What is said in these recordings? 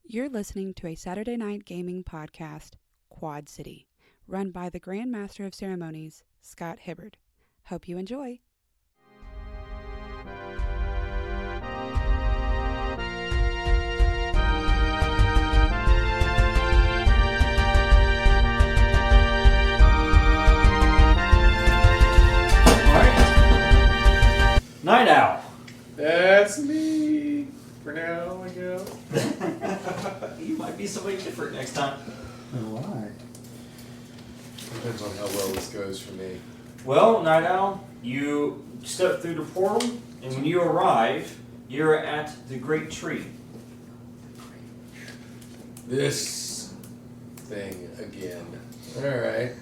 You're listening to a Saturday night gaming podcast, Quad City, run by the Grand Master of Ceremonies, Scott Hibbard. Hope you enjoy. Night Owl. That's me. For now, I guess. You might be somebody different next time. Why? Depends on how well this goes for me. Well, Night Owl, you step through the portal, and when you arrive, you're at the Great Tree. This thing again. Alright.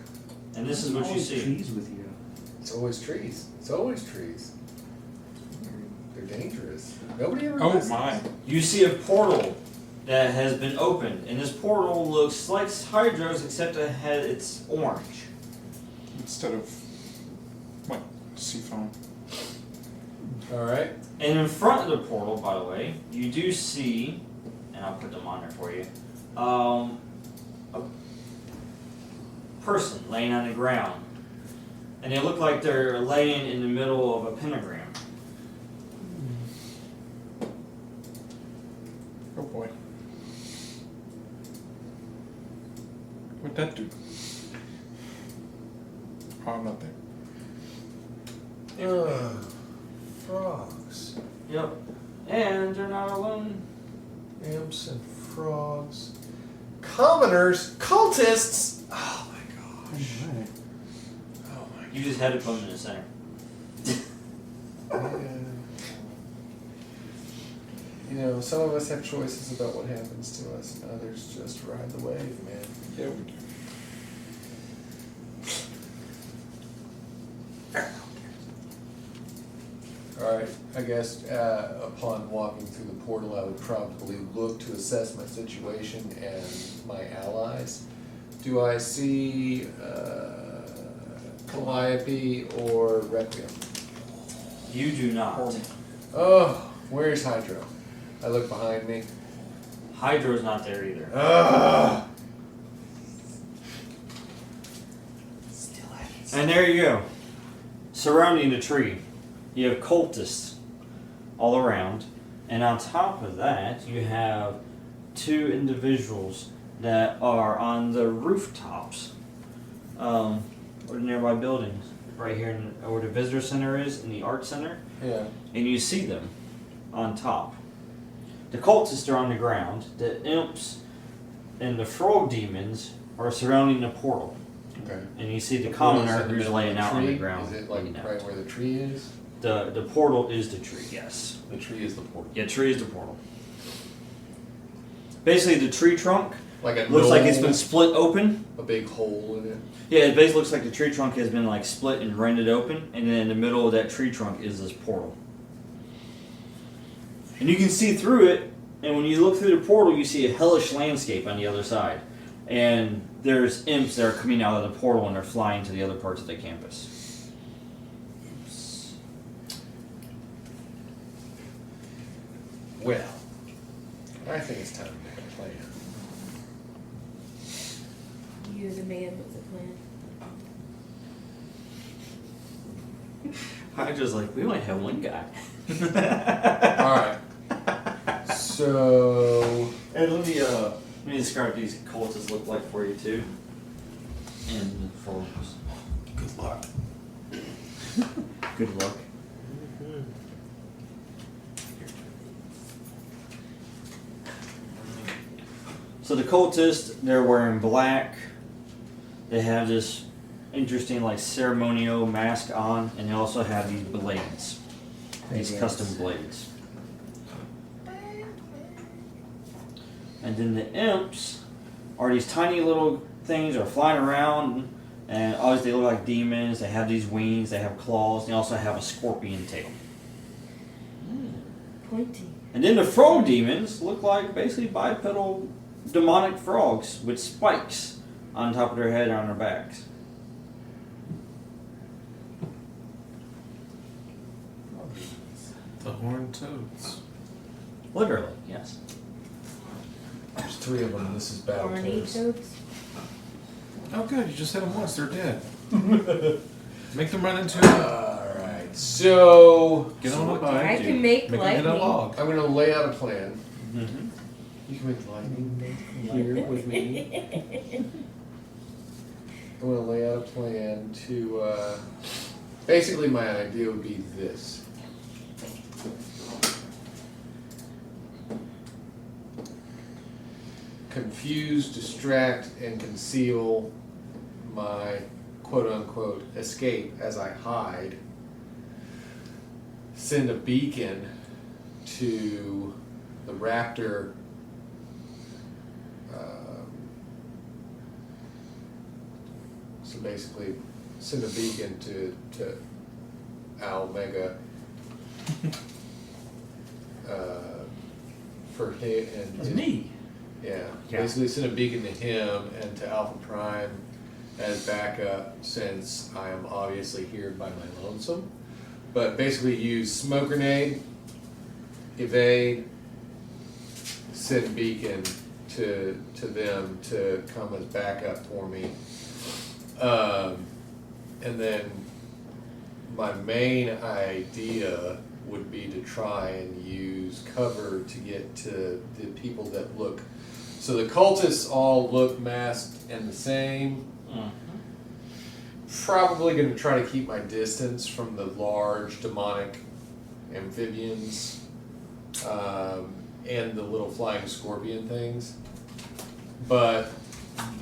And this is what you see. Trees with you. It's always trees. It's always trees. They're dangerous. Nobody ever Oh listens. my. You see a portal that has been opened, and this portal looks like Hydro's, except it has it's orange. Instead of what? Seafoam. Alright. And in front of the portal, by the way, you do see, and I'll put them on there for you, a person laying on the ground. And they look like they're laying in the middle of a pentagram. Oh boy. What'd that do? Oh, I'm not there. Frogs. Yep. And they're not alone. Imps and frogs. Commoners. Cultists. Oh my gosh. Alright. Oh my You just had to put them in the center. Yeah. You know, some of us have choices about what happens to us, and others just ride the wave, man. Yeah, we do. Alright, I guess upon walking through the portal, I would probably look to assess my situation and my allies. Do I see Calliope or Requiem? You do not. Oh, where's Hydro? I look behind me. Hydro's not there either. Ugh. And there you go. Surrounding the tree, you have cultists all around. And on top of that, you have two individuals that are on the rooftops or the nearby buildings. Right here where the visitor center is, in the art center. Yeah. And you see them on top. The cultists are on the ground. The imps and the frog demons are surrounding the portal. Okay. And you see the portal is commoner in the who's middle of laying out on the tree? ground. Is it like hanging out. right where the tree is? The portal is the tree, yes. The tree is the portal. Yeah, tree is the portal. Basically, the tree trunk Like a looks like it's knoll, been split open. a big hole in it. Yeah, it basically looks like the tree trunk has been like split and rended open, and then in the middle of that tree trunk is this portal. And you can see through it, and when you look through the portal, you see a hellish landscape on the other side. And there's imps that are coming out of the portal and they're flying to the other parts of the campus. Well, I think it's time to make a plan. You, the man with the plan. Hydra's like, we only have one guy. Alright. So, And let me describe what these cultists look like for you too. And for good luck. good luck. So the cultists, they're wearing black. They have this interesting like ceremonial mask on, and they also have these blades. These custom blades. And then the imps are these tiny little things that are flying around, and always they look like demons. They have these wings, they have claws, they also have a scorpion tail. Pointy. And then the frog demons look like basically bipedal demonic frogs with spikes on top of their head and on their backs. The horned toads. Literally, yes. 3 of them. This is battle Ronnie toads. toads. Oh, good. You just hit them once. They're dead. Make them run into it. Alright, so Get on a I bike. can make Make them hit a lightning. log. I'm going to lay out a plan. Mm-hmm. You can make lightning here with me. I'm going to lay out a plan to, basically my idea would be this. Confuse, distract, and conceal my quote-unquote escape as I hide. Send a beacon to the raptor so basically send a beacon to Omega for him and That's me. yeah, Yeah. basically send a beacon to him and to Alpha Prime as backup since I am obviously here by my lonesome. But basically use smoke grenade, evade, send beacon to them to come as backup for me. And then my main idea would be to try and use cover to get to the people that look. So the cultists all look masked and the same. Probably going to try to keep my distance from the large demonic amphibians and the little flying scorpion things. But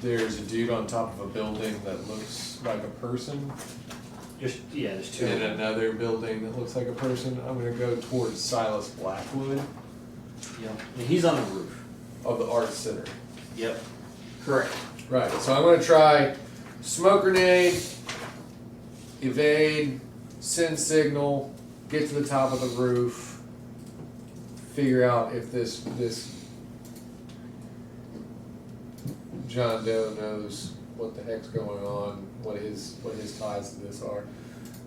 there's a dude on top of a building that looks like a person, There's two. and another building that looks like a person. I'm going to go towards Silas Blackwood Yeah. He's on the roof. of the Art Center. Yep. Correct. Right, so I'm going to try smoke grenade, evade, send signal, get to the top of the roof, figure out if this John Doe knows what the heck's going on, what his ties to this are.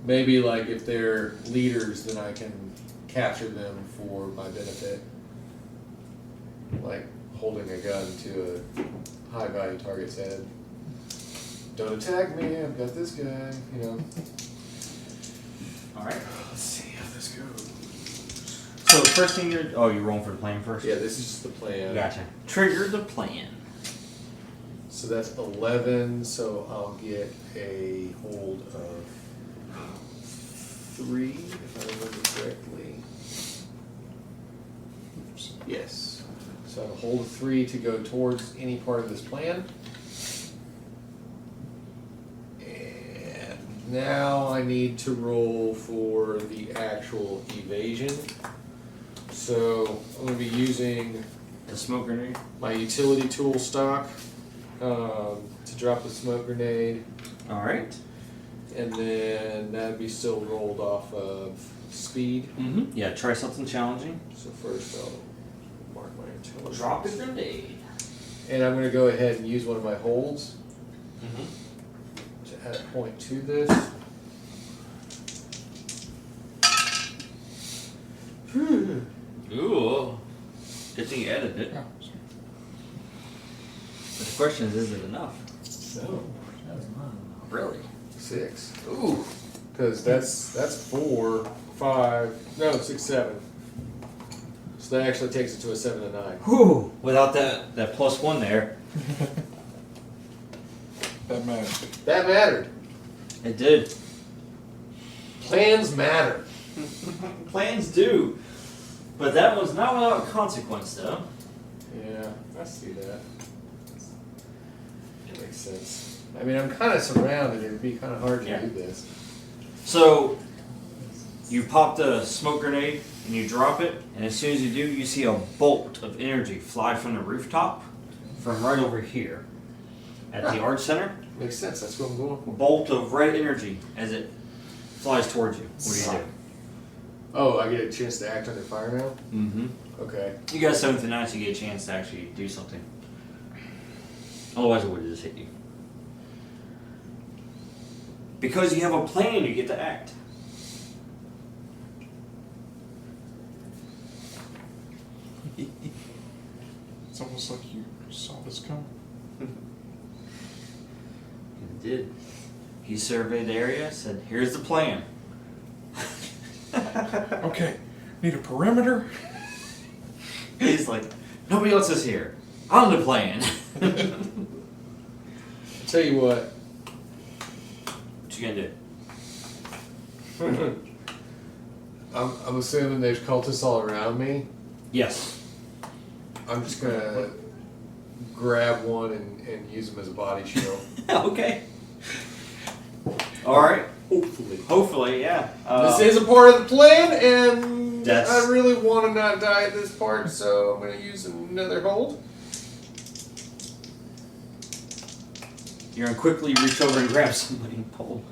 Maybe like if they're leaders, then I can capture them for my benefit. Like holding a gun to a high value target's head. Don't attack me, I've got this guy, you know. All right. Let's see how this goes. So the first thing you're rolling for the plan first. Yeah, this is just the plan. Gotcha. Trigger the plan. So that's 11, so I'll get a hold of 3, if I remember correctly. Yes. So I have a hold of 3 to go towards any part of this plan. And now I need to roll for the actual evasion. So I'm going to be using The smoke grenade. my utility tool stock to drop the smoke grenade, All right. and then that'd be still rolled off of speed. Mm-hmm. Yeah. Try something challenging. So first I'll mark my intelligence. Drop the grenade. And I'm going to go ahead and use one of my holds Mm-hmm. to add a point to this. Ooh. Good thing you edited it. Oh, sorry. But the question is it enough? No, Really? 6. Ooh, because that's 4, 5, no 6, 7. So that actually takes it to a 7 and 9. Whew. Without that +1 there, That mattered. That mattered. it did. Plans matter. Plans do. But that was not without consequence, though. Yeah, I see that. It makes sense. I mean, I'm kind of surrounded. It'd be kind of hard to Yeah. do this. So, you pop the smoke grenade and you drop it, and as soon as you do, you see a bolt of energy fly from the rooftop from right over here at the art center. Makes sense. That's what I'm going for. Bolt of red energy as it flies towards you. What do you do? Oh, I get a chance to act under fire now? Mm-hmm. Okay. You got 7th and 9th, you get a chance to actually do something. Otherwise, it would have just hit you. Because you have a plan, you get to act. It's almost like you saw this coming. He did. He surveyed the area, said, "Here's the plan." Okay, need a perimeter? He's like, "Nobody else is here. I'm the plan." Tell you what. What you gonna do? I'm assuming there's cultists all around me. Yes. I'm just gonna grab one and use him as a body shield. Okay. All right. Hopefully. Hopefully, yeah. This is a part of the plan, and That's- I really want to not die at this part, so I'm going to use another hold. You're gonna quickly reach over and grab somebody and pull.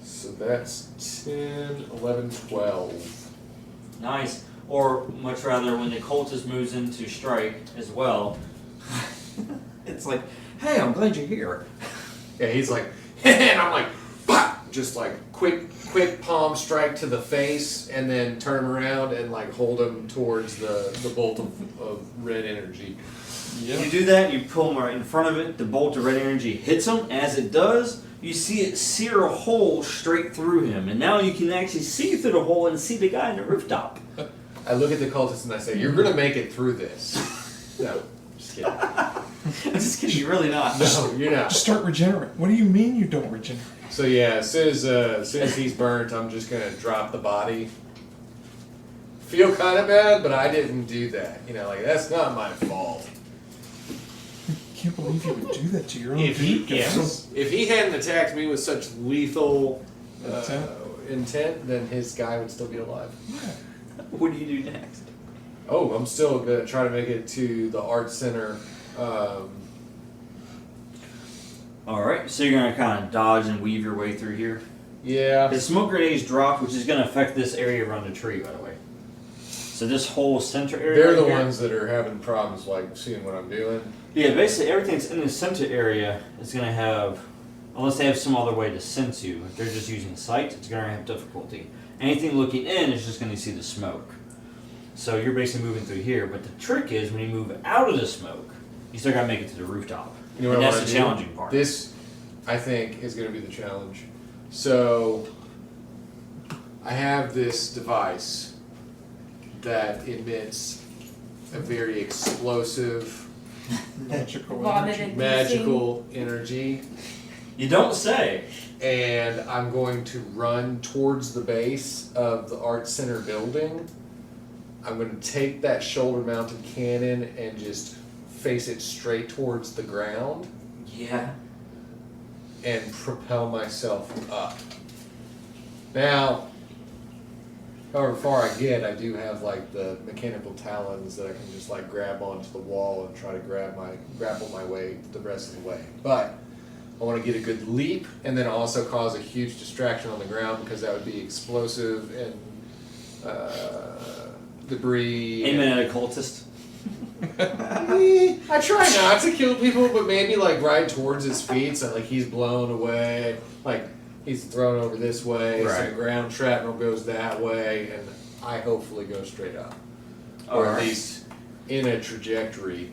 So that's 10, 11, 12. Nice. Or much rather, when the cultist moves into strike as well, it's like, "Hey, I'm glad you're here." Yeah, he's like, and I'm like, pop! Just like quick palm strike to the face, and then turn him around and like hold him towards the bolt of red energy. You do that, you pull him right in front of it, the bolt of red energy hits him. As it does, you see it sear a hole straight through him. And now you can actually see through the hole and see the guy on the rooftop. I look at the cultist and I say, "You're gonna make it through this." No, just kidding. I'm just kidding, you're really not. No, you're not. Just start regenerate. What do you mean you don't regenerate? So yeah, as soon as he's burnt, I'm just gonna drop the body. Feel kind of bad, but I didn't do that. You know, like that's not my fault. I can't believe you would do that to your own If dude. he hadn't attacked me with such lethal Intent? intent, then his guy would still be alive. Yeah. What do you do next? Oh, I'm still gonna try to make it to the art center. Alright, so you're gonna kind of dodge and weave your way through here. Yeah. The smoke grenades dropped, which is gonna affect this area around the tree, by the way. So this whole center area. They're right the here- ones that are having problems, like seeing what I'm doing. Yeah, basically everything's in the center area is going to have, unless they have some other way to sense you, if they're just using sight, it's going to have difficulty. Anything looking in is just going to see the smoke. So you're basically moving through here, but the trick is when you move out of the smoke, you still got to make it to the rooftop. You know what And I that's wanna the do? challenging part. This, I think, is going to be the challenge. So, I have this device that emits a very explosive, Magical Vomit energy. and magical energy, You don't say. and I'm going to run towards the base of the art center building. I'm going to take that shoulder-mounted cannon and just face it straight towards the ground Yeah. and propel myself up. Now, however far I get, I do have like the mechanical talons that I can just like grab onto the wall and try to grapple my way the rest of the way. But I want to get a good leap and then also cause a huge distraction on the ground because that would be explosive and debris. Aiming at a cultist. I try not to kill people, but maybe like right towards his feet, so like he's blown away, like he's thrown over this way, so the Right. ground shrapnel goes that way, and I hopefully go straight up, or at Alright. least in a trajectory.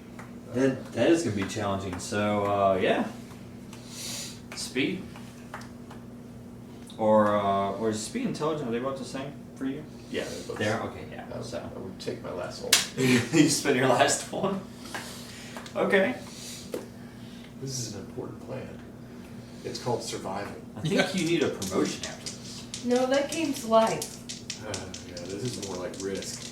That is going to be challenging. So, yeah. Speed. Or is speed intelligent? Are they about the same for you? Yeah, they're both- There? Okay, yeah. I So. would take my last hold. You spend your last one. Okay. This is an important plan. It's called survival. I think you need a promotion after this. No, that game's life. Yeah, this is more like risk.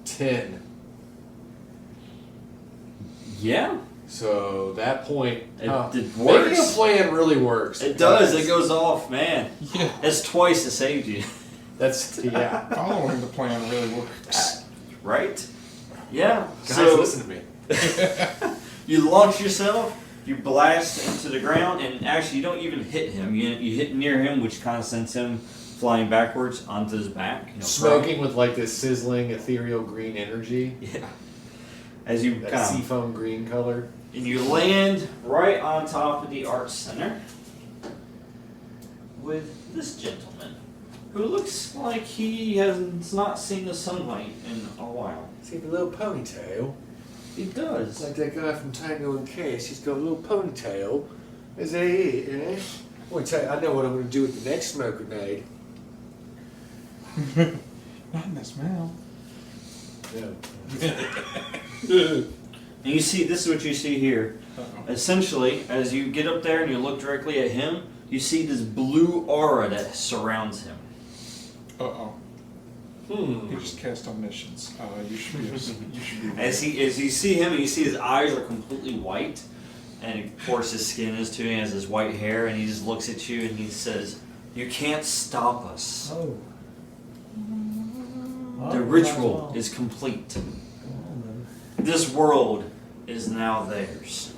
$10. Yeah, So that point, it making a works. plan really works. It does. It goes off, man. Yeah. It's twice it saved you, That's yeah. Following the plan really works. right? Yeah. Guys, So listen to me. you launch yourself, you blast into the ground, and actually you don't even hit him. You hit near him, which kind of sends him flying backwards onto his back. Smoking with like this sizzling ethereal green energy, Yeah. As you that kind of seafoam green color. and you land right on top of the art center with this gentleman, who looks like he has not seen the sunlight in a while. He's got a little ponytail. He does. Like that guy from Tango and Cash. He's got a little ponytail. Is that it, eh? I want to tell you, I know what I'm going to do with the next smoke grenade. Not in this mouth. No. And you see, this is what you see here. Uh-oh. Essentially, as you get up there and you look directly at him, you see this blue aura that surrounds him. Uh-oh. He just cast omniscience. You should be. You should be. As you see him, and you see his eyes are completely white, and of course his skin is too. And he has his white hair, and he just looks at you and he says, "You can't stop us. Oh. The ritual is complete. This world is now theirs."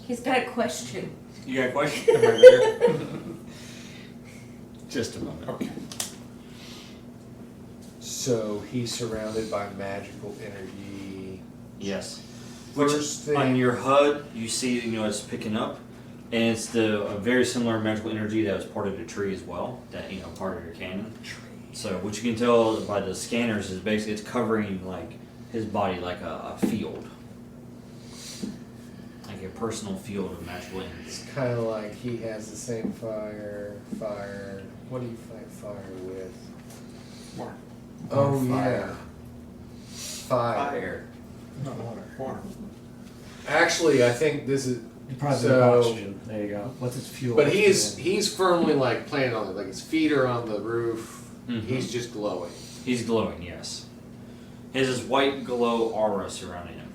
He's got a question. You got a question? Am I there? Just a moment. Okay. So he's surrounded by magical energy. Yes. First thing. On your HUD, you see, it's picking up, and it's a very similar magical energy that was part of the tree as well. That part of your cannon. So what you can tell by the scanners is basically it's covering like his body like a field, like a personal field of magical energy. It's kind of like he has the same fire. What do you fight fire with? Water. Oh, Fire. yeah. Fire. Not water. Water. Actually, I think this is. You probably So- have oxygen. There you go. What's its fuel? But he's firmly like planted on it. Like his feet are on the roof. Mhm. He's just glowing. He's glowing, yes. He has this white glow aura surrounding him.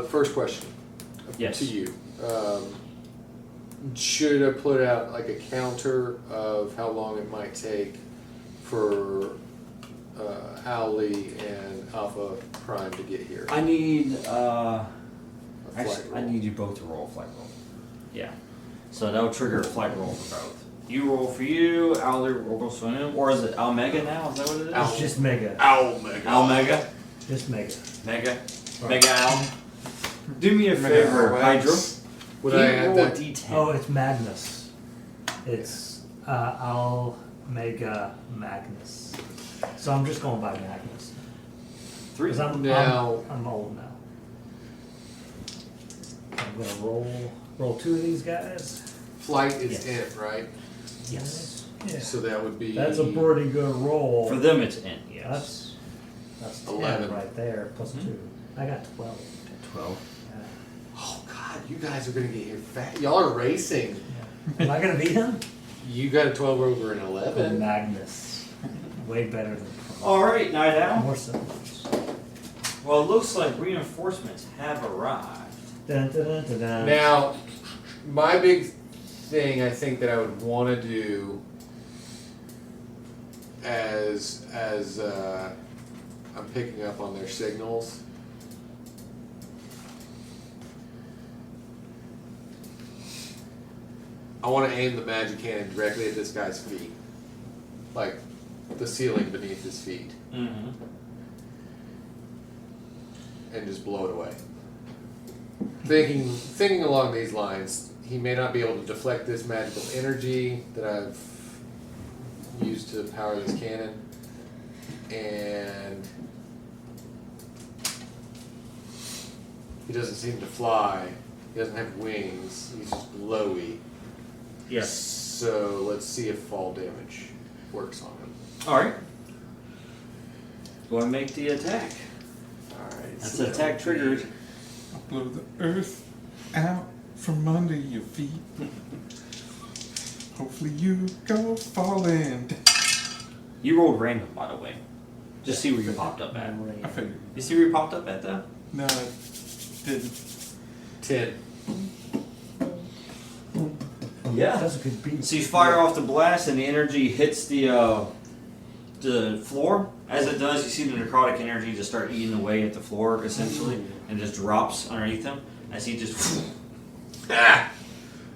First question. Yes. To you. Should I put out like a counter of how long it might take for O.W.L.I.E and Alpha Prime to get here? I need A flight actually, I roll. need you both to roll a flight roll. Yeah. So that'll trigger a flight roll for both. You roll for you, O.W.L.I.E rolls for him, or is it Omega now? Is that what it is? It's just mega. Omega. Omega? Just mega. Mega? Right. Mega Al? Do me a Mega favor, Al. Hydra. Would Can I you add roll that? a D10? Oh, it's Magnus. It's Mega Magnus. So I'm just going by Magnus. 3. Because I'm old now. I'm gonna roll two of these guys. Flight is Yes. in, right? Yes. Yeah. So that would be. That's a pretty good roll. For them, it's in, yes. That's 10 11. right there, plus Mhm. 2. I got 12. 12. Yeah. Oh God, you guys are gonna get here fast. Y'all are racing. Am I gonna beat him? You got a 12 over an 11. Magnus. Way better than Alright, Night Owl. more symbols. Well, it looks like reinforcements have arrived. Dun, dun, dun, dun, dun. Now, my big thing I think that I would want to do as I'm picking up on their signals. I want to aim the magic cannon directly at this guy's feet, like the ceiling beneath his feet, Mm-hmm. and just blow it away. Thinking along these lines, he may not be able to deflect this magical energy that I've used to power this cannon, and he doesn't seem to fly. He doesn't have wings. He's just glowy. Yes. So let's see if fall damage works on him. Alright. Go and make the attack. Alright. That's so attack that would be- triggered. I'll blow the earth out from under your feet. Hopefully you go falling. You rolled random, by the way. Just see where you popped up at. I figured. You see where you popped up at, though? No, I didn't. 10. Yeah. That's a good beat. So you fire off the blast, and the energy hits the floor. As it does, you see the necrotic energy just start eating away at the floor, essentially, and just drops underneath him. As he just... Ah!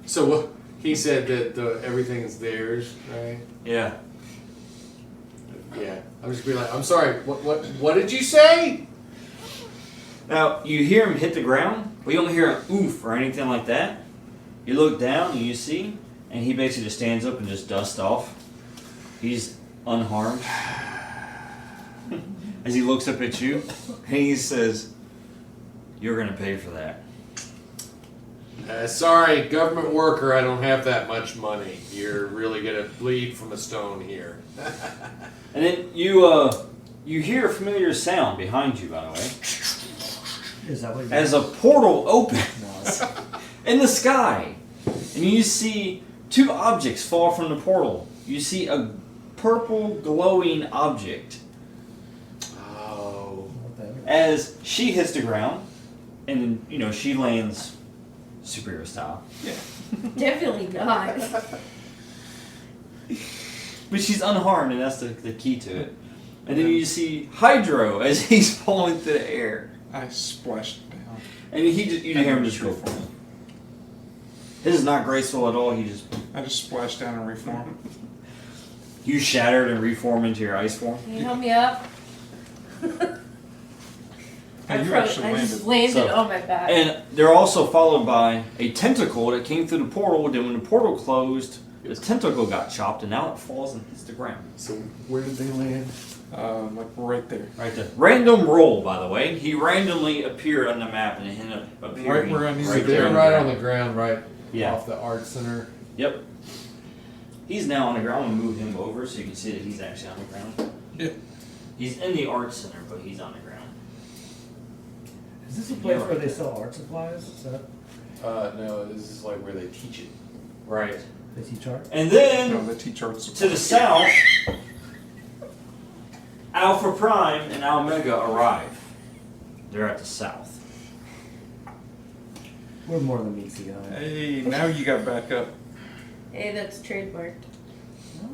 So what he said that everything's theirs, right? Yeah. Yeah. I'm just be like, I'm sorry. What did you say? Now, you hear him hit the ground, but you don't hear an oof or anything like that. You look down and you see, and he basically just stands up and just dusts off. He's unharmed. As he looks up at you, and he says, "You're going to pay for that." Sorry, government worker, I don't have that much money. You're really going to bleed from a stone here. And then you hear a familiar sound behind you, by the way. Is that what you As a portal opens No. in the sky, and you see two objects fall from the portal. You see a purple glowing object Oh. as she hits the ground, and she lands superhero style. Definitely not. But she's unharmed, and that's the key to it. And then you see Hydro as he's falling through the air, I splashed down. and you hear him just go. This is not graceful at all. I just splashed down and reformed. You shattered and reform into your ice form. Can you help me up? Hey, you I actually just landed. landed on my back. And they're also followed by a tentacle that came through the portal. Then when the portal closed, the tentacle got chopped, and now it falls and hits the ground. So where did they land? Like right there. Right there. Random roll, by the way. He randomly appeared on the map, and it ended up appearing Right where I needed So to they're be. right on the ground, right Yeah. off the art center. Yep. He's now on the ground. I'm going to move him over so you can see that he's actually on the ground. Yeah. He's in the art center, but he's on the ground. Is this a place where they sell art supplies? Is that No, this is like where they teach it. Right. they teach art? And then, No, the T-charts. to the south, Alpha Prime and Omega arrive. They're at the south. We're more than meets the eye. Hey, now you got back up. Hey, that's trademarked.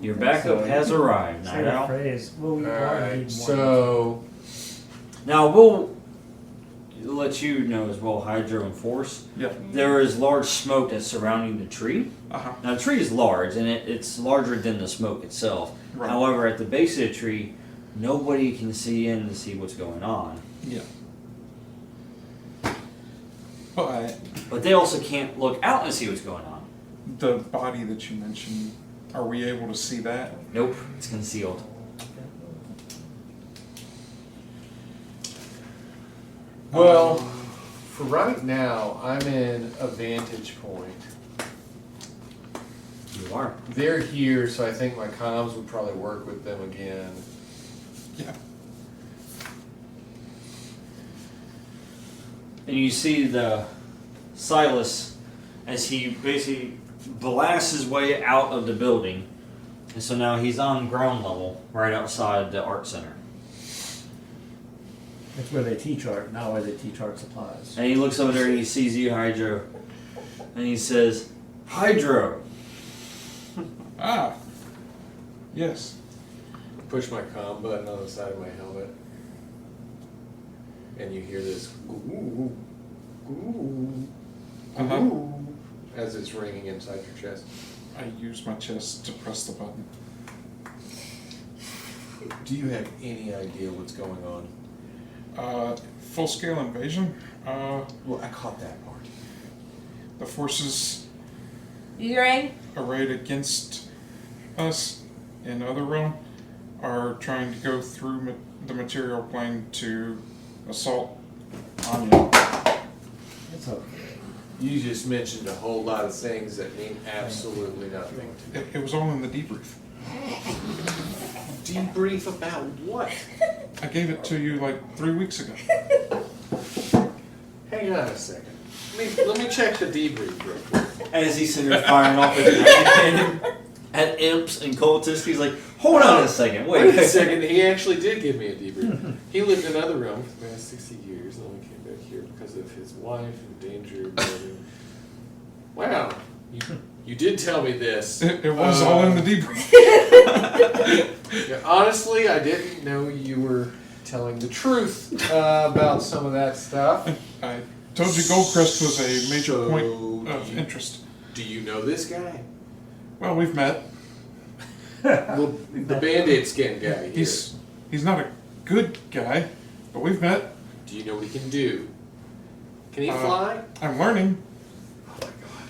Your backup has arrived, Say Night that Owl. phrase. Well, we are Alright, indeed so Now, we'll let you know as well, Hydro and Force. Yeah. There is large smoke that's surrounding the tree. Uh-huh. Now, the tree is large, and it's larger than the smoke itself. Right. However, at the base of the tree, nobody can see in to see what's going on. Yeah. But they also can't look out and see what's going on. The body that you mentioned, are we able to see that? Nope, it's concealed. well, for right now, I'm in a vantage point. You are. They're here, so I think my comms would probably work with them again. Yeah. And you see the Silas as he basically blasts his way out of the building. And so now he's on ground level, right outside the art center. That's where they teach art, not where they teach art supplies. And he looks over there and he sees you, Hydro. And he says, Hydro! Ah. Yes. Push my comm button on the side of my helmet. And you hear this goo, goo, Uh-huh. goo, as it's ringing inside your chest. I use my chest to press the button. Do you have any idea what's going on? Full-scale invasion. Well, I caught that part. The forces You rang? arrayed against us in Other Realm are trying to go through the material plane to assault Anya. It's okay. You just mentioned a whole lot of things that mean absolutely nothing. It was all in the debrief. Debrief about what? I gave it to you like 3 weeks ago. Hang on a second. Let me check the debrief real quick. As he's sitting there firing off his cannon at imps and cultists, he's like, hold on a second, Wait a second. He actually did give me a debrief. He lived in Other Realm for the past 60 years and only came back here because of his wife endangered. Wow. You did tell me this. It was all in the debrief. Yeah, honestly, I didn't know you were telling the truth about some of that stuff. I told you Goldcrest was a major So, point of interest. Do you know this guy? Well, we've met. The Band-Aid skin guy here. He's not a good guy, but we've met. Do you know what he can do? Can he fly? I'm learning. Oh my god.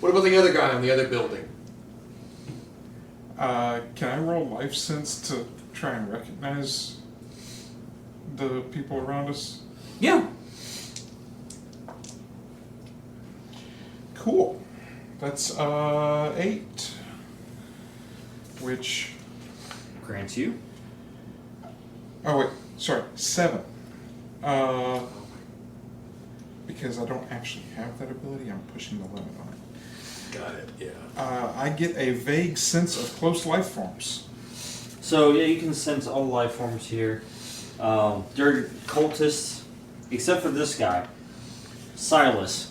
What about the other guy on the other building? Can I roll life sense to try and recognize the people around us? Yeah. Cool. That's 8. Which... Grants you. Oh wait, sorry, 7. Because I don't actually have that ability, I'm pushing the limit on it. Got it, yeah. I get a vague sense of close life forms. So yeah, you can sense all life forms here. They're cultists, except for this guy, Silas.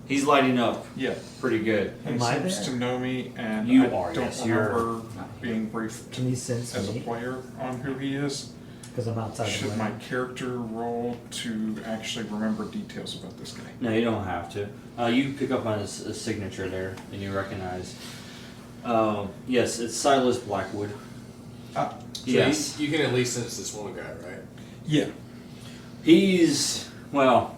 He's lighting up Yeah. pretty good. He Am I seems there? to know me, and You I are, don't yes, you're- remember being briefed Can you sense as a me? player on who he is. Because I'm outside the Should my ring. character roll to actually remember details about this guy? No, you don't have to. You pick up on his signature there, and you recognize. Yes, it's Silas Blackwood. Ah, So Yes. you can at least sense this one guy, right? yeah. He's, well,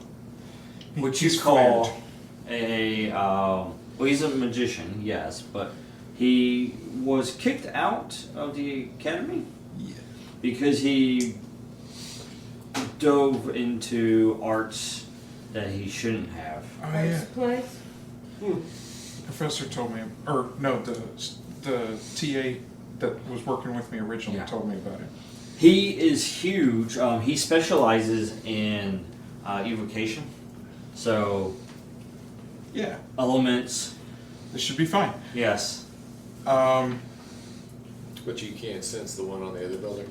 what you He's call flared. well, he's a magician, yes, but he was kicked out of the academy Yeah. because he dove into arts that he shouldn't have. Oh yeah. First place. The professor told me, or no, the TA that was working with me originally Yeah. told me about it. He is huge. He specializes in evocation, so Yeah, elements. this should be fine. Yes. But you can't sense the one on the other building.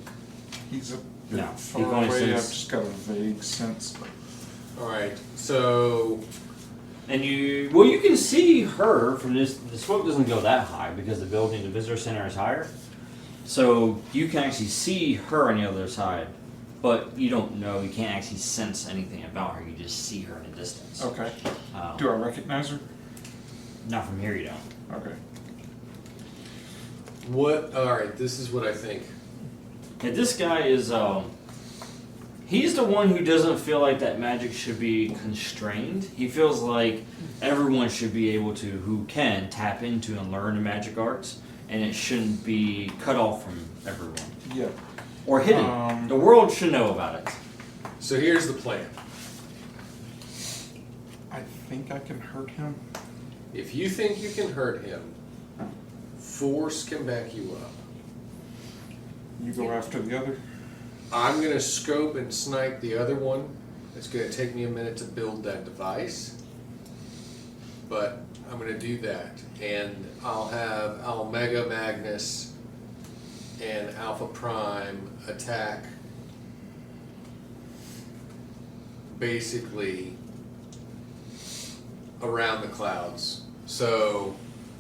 He's a No, bit far you can only away. I've sense- just got a vague sense. Alright, so And you can see her from this. The smoke doesn't go that high because the building, the visitor center, is higher. So you can actually see her on the other side, but you don't know. You can't actually sense anything about her. You just see her in the distance. Okay. Um, Do I recognize her? Not from here, you don't. Okay. alright, this is what I think. Yeah, this guy is. He's the one who doesn't feel like that magic should be constrained. He feels like everyone should be able to, who can, tap into and learn the magic arts, and it shouldn't be cut off from everyone. Yeah. Or hidden. The world should know about it. So here's the plan. I think I can hurt him. If you think you can hurt him, force can back you up. You go after the other. I'm gonna scope and snipe the other one. It's gonna take me a minute to build that device, but I'm gonna do that. And I'll have Omega Magnus and Alpha Prime attack basically around the clouds. So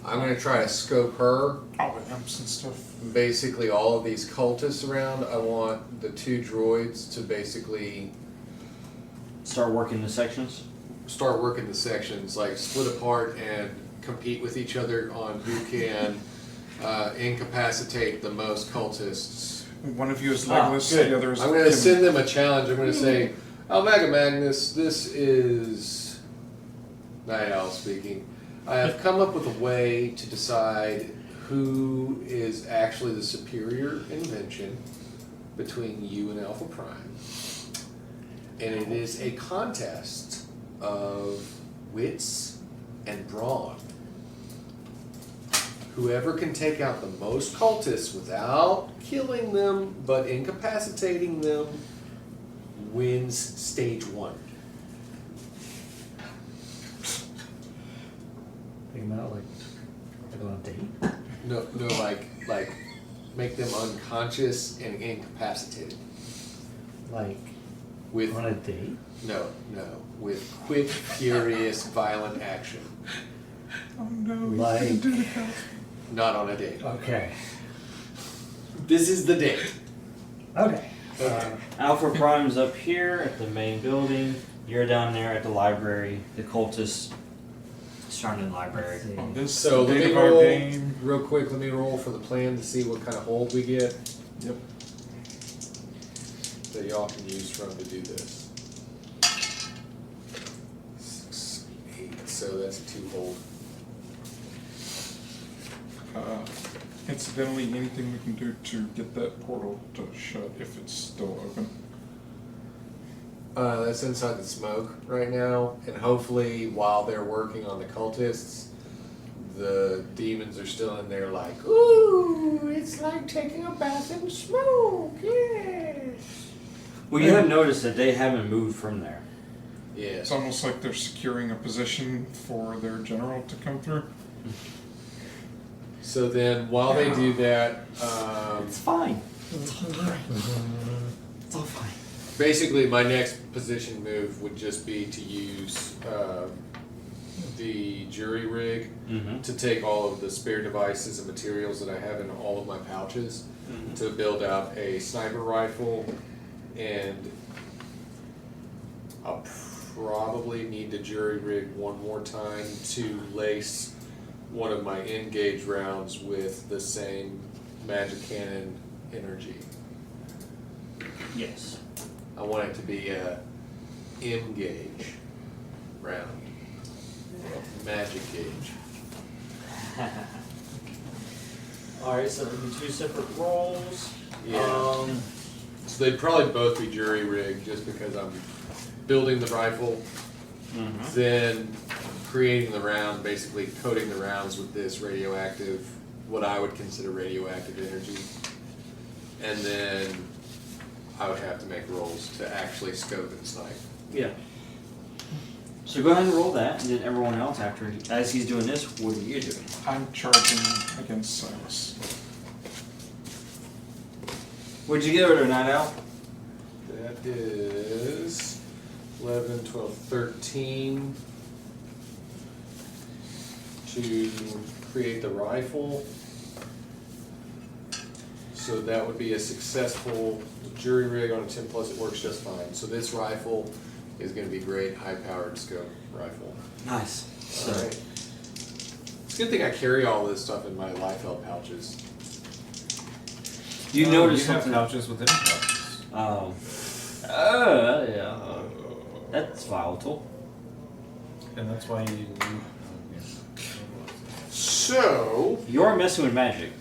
I'm gonna try to scope her. All the imps and stuff. Basically all of these cultists around. I want the 2 droids to basically Start working the sections. start working the sections, like split apart and compete with each other on who can incapacitate the most cultists. One of you is legless, Good. the other is. I'm going to send them a challenge. I'm going to say, Omega Magnus, this is Night Owl speaking. I have come up with a way to decide who is actually the superior invention between you and Alpha Prime. And it is a contest of wits and brawn. Whoever can take out the most cultists without killing them, but incapacitating them, wins stage 1. Take them out like on a date. No, like make them unconscious and incapacitated. Like With on a date. no, with quick, furious, violent action. Oh no, he's Like- gonna do the house. Not on a date. Okay. This is the date. Okay. Alpha Prime's up here at the main building. You're down there at the library. The cultists surrounding the library. Let's see. On this So let date me of our roll game. real quick. Let me roll for the plan to see what kind of hold we get Yep. that y'all can use from to do this. so that's a 2 hold. Incidentally, anything we can do to get that portal to shut if it's still open? That's inside the smoke right now, and hopefully while they're working on the cultists, the demons are still in there like, ooh, it's like taking a bath in smoke, yes. Well, you have noticed that they haven't moved from there. Yes. It's almost like they're securing a position for their general to come through. So then while they do that, It's fine. It's all fine. It's all fine. basically my next position move would just be to use the jury rig Mm-hmm. to take all of the spare devices and materials that I have in all of my pouches to build out a sniper rifle, and I'll probably need the jury rig one more time to lace one of my N-gauge rounds with the same magic cannon energy. Yes. I want it to be a N-gauge round, magic gauge. Alright, so it'll be 2 separate rolls. Yeah. So they'd probably both be jury rigged just because I'm building the rifle, then creating the round, basically coating the rounds with this radioactive, what I would consider radioactive energy. And then I would have to make rolls to actually scope and snipe. Yeah. So go ahead and roll that, and then everyone else after, as he's doing this, what are you doing? I'm charging against Silas. What'd you get over to Night Owl? That is 11, 12, 13 to create the rifle. So that would be a successful jury rig on a 10 plus, it works just fine. So this rifle is going to be great, high-powered scope rifle. Nice. So, Alright. It's a good thing I carry all this stuff in my Liefeld pouches. you noticed you have something. pouches within pouches. Yeah. That's volatile. And that's why you. So, You're messing with magic.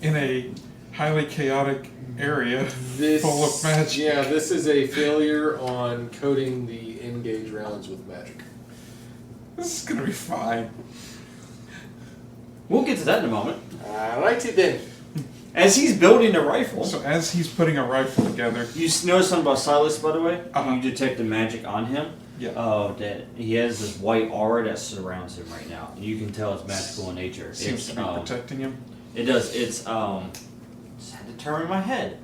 In a highly chaotic area this, full of magic. yeah, this is a failure on coating the N-gauge rounds with magic. This is gonna be fine. We'll get to that in a moment. Alrighty then. As he's building a rifle, So as he's putting a rifle together, you notice something about Silas, by the way? Uh-huh. You detect the magic on him. yeah, That he has this white aura that surrounds him right now. And you can tell it's magical in nature. seems It's, to be protecting him. It does. It's just had to turn in my head.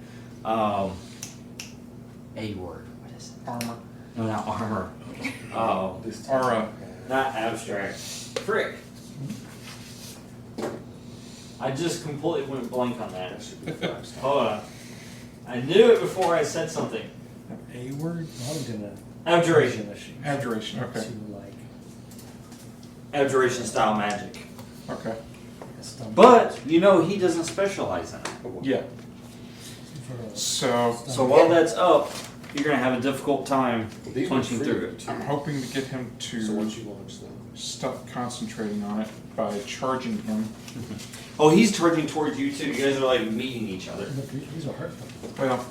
A word. What is it? Armor. No, not armor. Aura. Not abstract. Frick. I just completely went blank on that. Hold on. I knew it before I said something. A word? I'm gonna Abjuration. Abjuration, okay. To like Abjuration style magic. Okay. But, you know, he doesn't specialize in it. Yeah. So So while that's up, you're going to have a difficult time These were punching free, through it. too. I'm hoping to get him So to once you launch them. stop concentrating on it by charging him. Oh, he's charging towards you too. You guys are like meeting each other. These are hurtful. Well,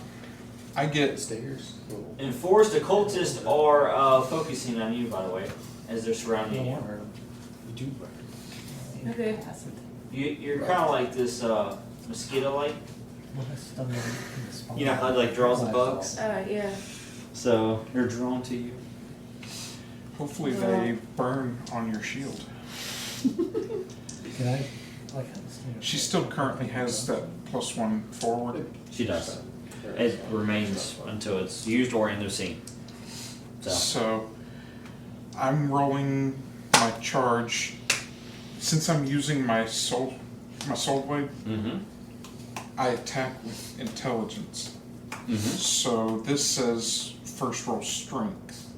I get Stairs. And Forrest, the cultists are focusing on you, by the way, as they're You surrounding don't you. want to hurt them. You do hurt them. Okay. You're kind of like this mosquito light. Well, that's done in the spine. You know how it like draws the bugs? Yeah. So they're drawn to you. hopefully they burn on your shield. Can I, like, She still currently has that +1 forward. She does. It remains until it's used or in the scene. So So I'm rolling my charge. Since I'm using my soul blade, I attack with intelligence. So this says first roll strength.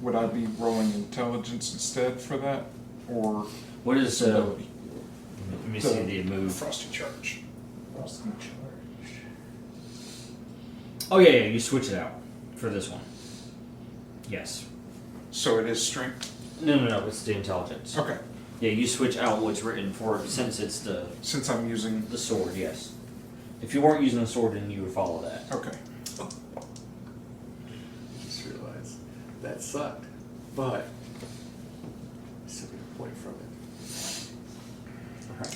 Would I be rolling intelligence instead for that, or what is ability? let me see the move. Frosty charge. Frosty charge. Oh yeah, you switch it out for this one. Yes. So it is strength? No, it's the intelligence. Okay. Yeah, you switch out what's written for it since it's Since I'm using... the sword, yes. If you weren't using the sword, then you would follow that. Okay. I just realized that sucked, but I still get a point from it. Alright.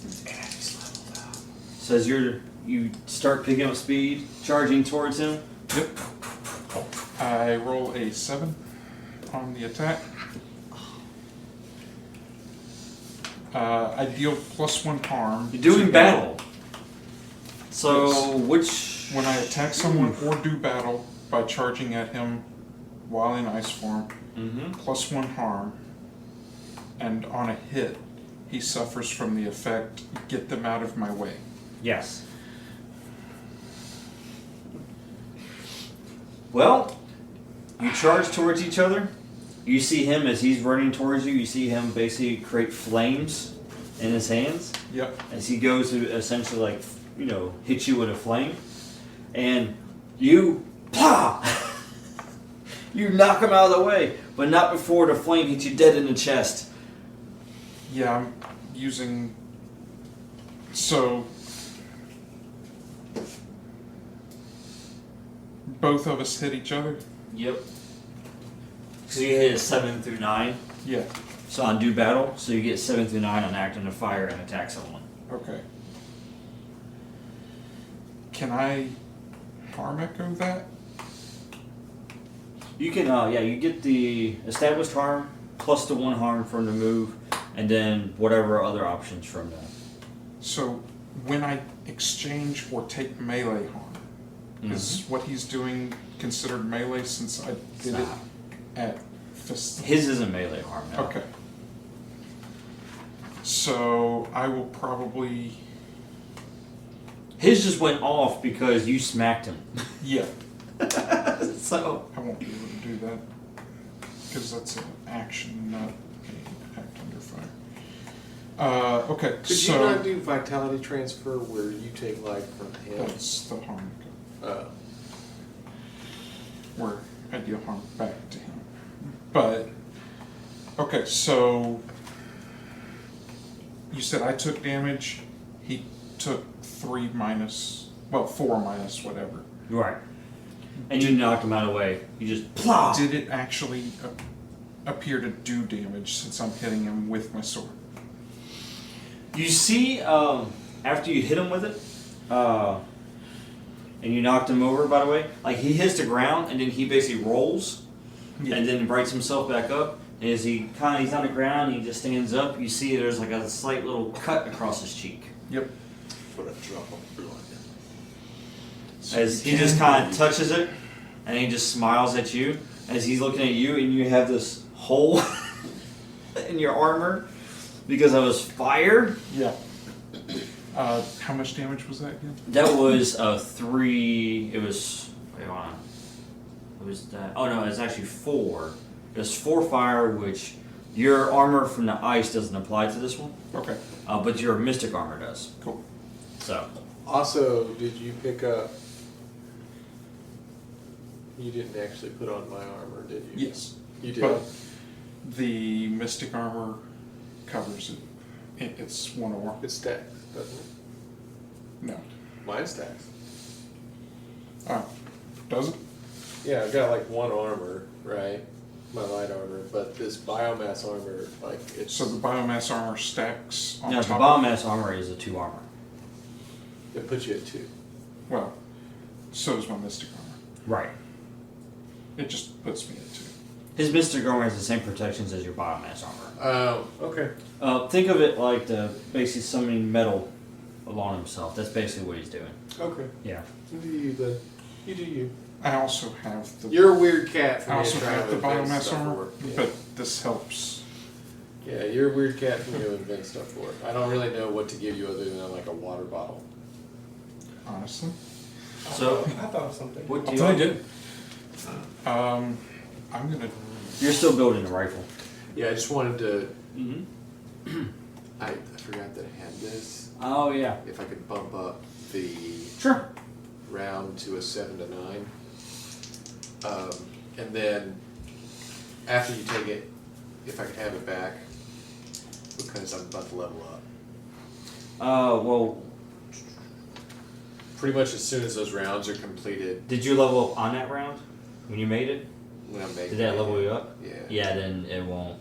And I just leveled up. So as you start picking up speed, charging towards him. Yep. I roll a 7 on the attack. I deal +1 harm. You're doing to- battle. So Yes. which When I attack someone or do battle by charging at him while in ice form, +1 harm, and on a hit, he suffers from the effect, get them out of my way. Yes. Well, you charge towards each other. You see him as he's running towards you. You see him basically create flames in his hands Yep. as he goes to essentially like, hit you with a flame. And you, pah! You knock him out of the way, but not before the flame hits you dead in the chest. Yeah, I'm using... So... Both of us hit each other? Yep. So you hit a 7 through 9. Yeah. So on do battle, so you get 7 through 9 on act under fire and attack someone. Okay. Can I harm echo that? You can, you get the established harm plus the 1 harm from the move, and then whatever other options from that. So when I exchange or take melee harm, is what he's doing considered melee since I did it Nah. at fist? His isn't melee harm now. Okay. So I will probably... His just went off because you smacked him. Yeah, So. I won't be able to do that. Because that's an action, not an act under fire. Okay, Could so... you not do vitality transfer where you take life from him? That's the harm where I deal harm back to him. But, okay, so you said I took damage, he took 4 minus whatever. Right. And you knocked him out of the way. You just plow. Did it actually appear to do damage since I'm hitting him with my sword? You see, after you hit him with it, and you knocked him over, by the way, like he hits the ground and then he basically rolls and then rights himself back up. And as he's on the ground, he just stands up. You see there's like a slight little cut across his cheek. Yep. Put a drop of blood. As he just kind of touches it, and he just smiles at you as he's looking at you, and you have this hole in your armor because of his fire. Yeah. How much damage was that again? That was 3. It was. Wait, hold on. It was that. Oh no, it's actually 4. It was 4 fire, which your armor from the ice doesn't apply to this one. Okay. But your mystic armor does. Cool. So. Also, did you pick up... You didn't actually put on my armor, did you? Yes. You did? But the mystic armor covers it. It's 1 or. It stacks, doesn't it? No. Mine stacks. Oh. Does it? Yeah, I've got like 1 armor, right? My light armor, but this biomass armor, like it's... So the biomass armor stacks on No, the top biomass armor is a 2 armor. It puts you at 2. Well, so does my mystic armor. Right. It just puts me at 2. His mystic armor has the same protections as your biomass armor. Oh, okay. Think of it like basically summoning metal along himself. That's basically what he's doing. Okay. Yeah. You do you then. You do you. I also have the... You're a weird cat for I me also to try have to the invent biomass stuff armor, for. Yeah. but this helps. Yeah, you're a weird cat for me to invent stuff for. I don't really know what to give you other than like a water bottle. Honestly. So, I thought of something. what do I'll you tell want you. to do? I'm gonna... You're still building a rifle. Yeah, I just wanted to. Mm-hmm. I forgot that I had this. Oh, yeah. If I could bump up the Sure. round to a 7 to 9. And then after you take it, if I can have it back, because I'm about to level up. Well, Pretty much as soon as those rounds are completed, did you level up on that round when you made it? when I'm making Did that level you up? Yeah. Yeah, then it won't.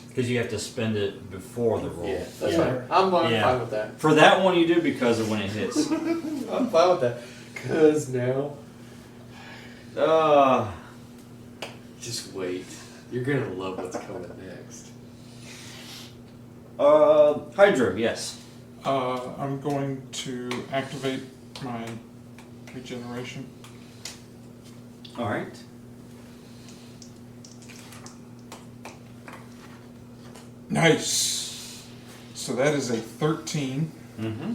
Because you have to spend it before the roll. Yeah, that's fine. I'm Yeah. fine with that. For that one you do because of when it hits. I'm fine with that. Because now, just wait. You're going to love what's coming next. Hydro, yes. I'm going to activate my regeneration. Alright. Nice. So that is a 13, Mm-hmm.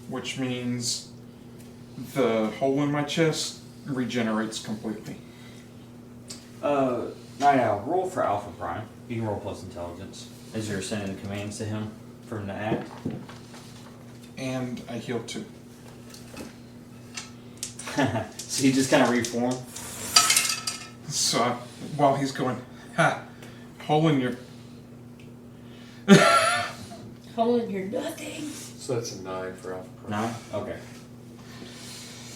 which means the hole in my chest regenerates completely. Night Owl, roll for Alpha Prime. You can roll plus intelligence as you're sending the commands to him for him to act. And I heal 2. So you just kind of reform. So while he's going, hole in your... Hole in your nothing. So that's a 9 for Alpha Prime. 9? Okay.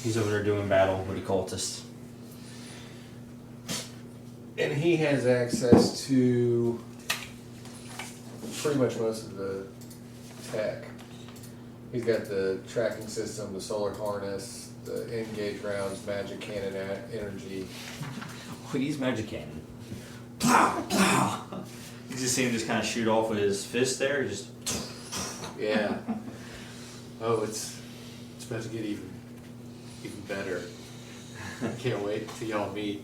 He's over there doing battle with the cultists. And he has access to pretty much most of the tech. He's got the tracking system, the solar harness, the engage rounds, magic cannon energy. Oh, he's magic cannon. Plow, plow. You just see him just kind of shoot off with his fist there. Just. Yeah. Oh, it's about to get even better. I can't wait till y'all meet.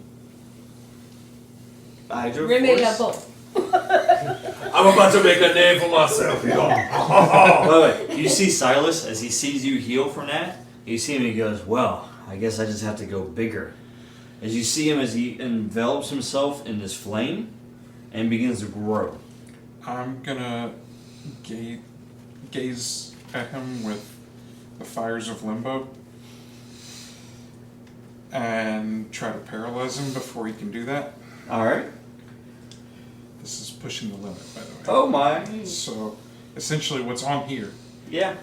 Hydro We're making a Force. bowl. I'm about to make a name for myself, y'all. By the way, you see Silas as he sees you heal from that. You see him. He goes, "Well, I guess I just have to go bigger." As you see him as he envelops himself in this flame and begins to grow. I'm gonna gaze at him with the fires of limbo and try to paralyze him before he can do that. All right. This is pushing the limit, by the way. Oh my. So essentially what's on here. Yeah.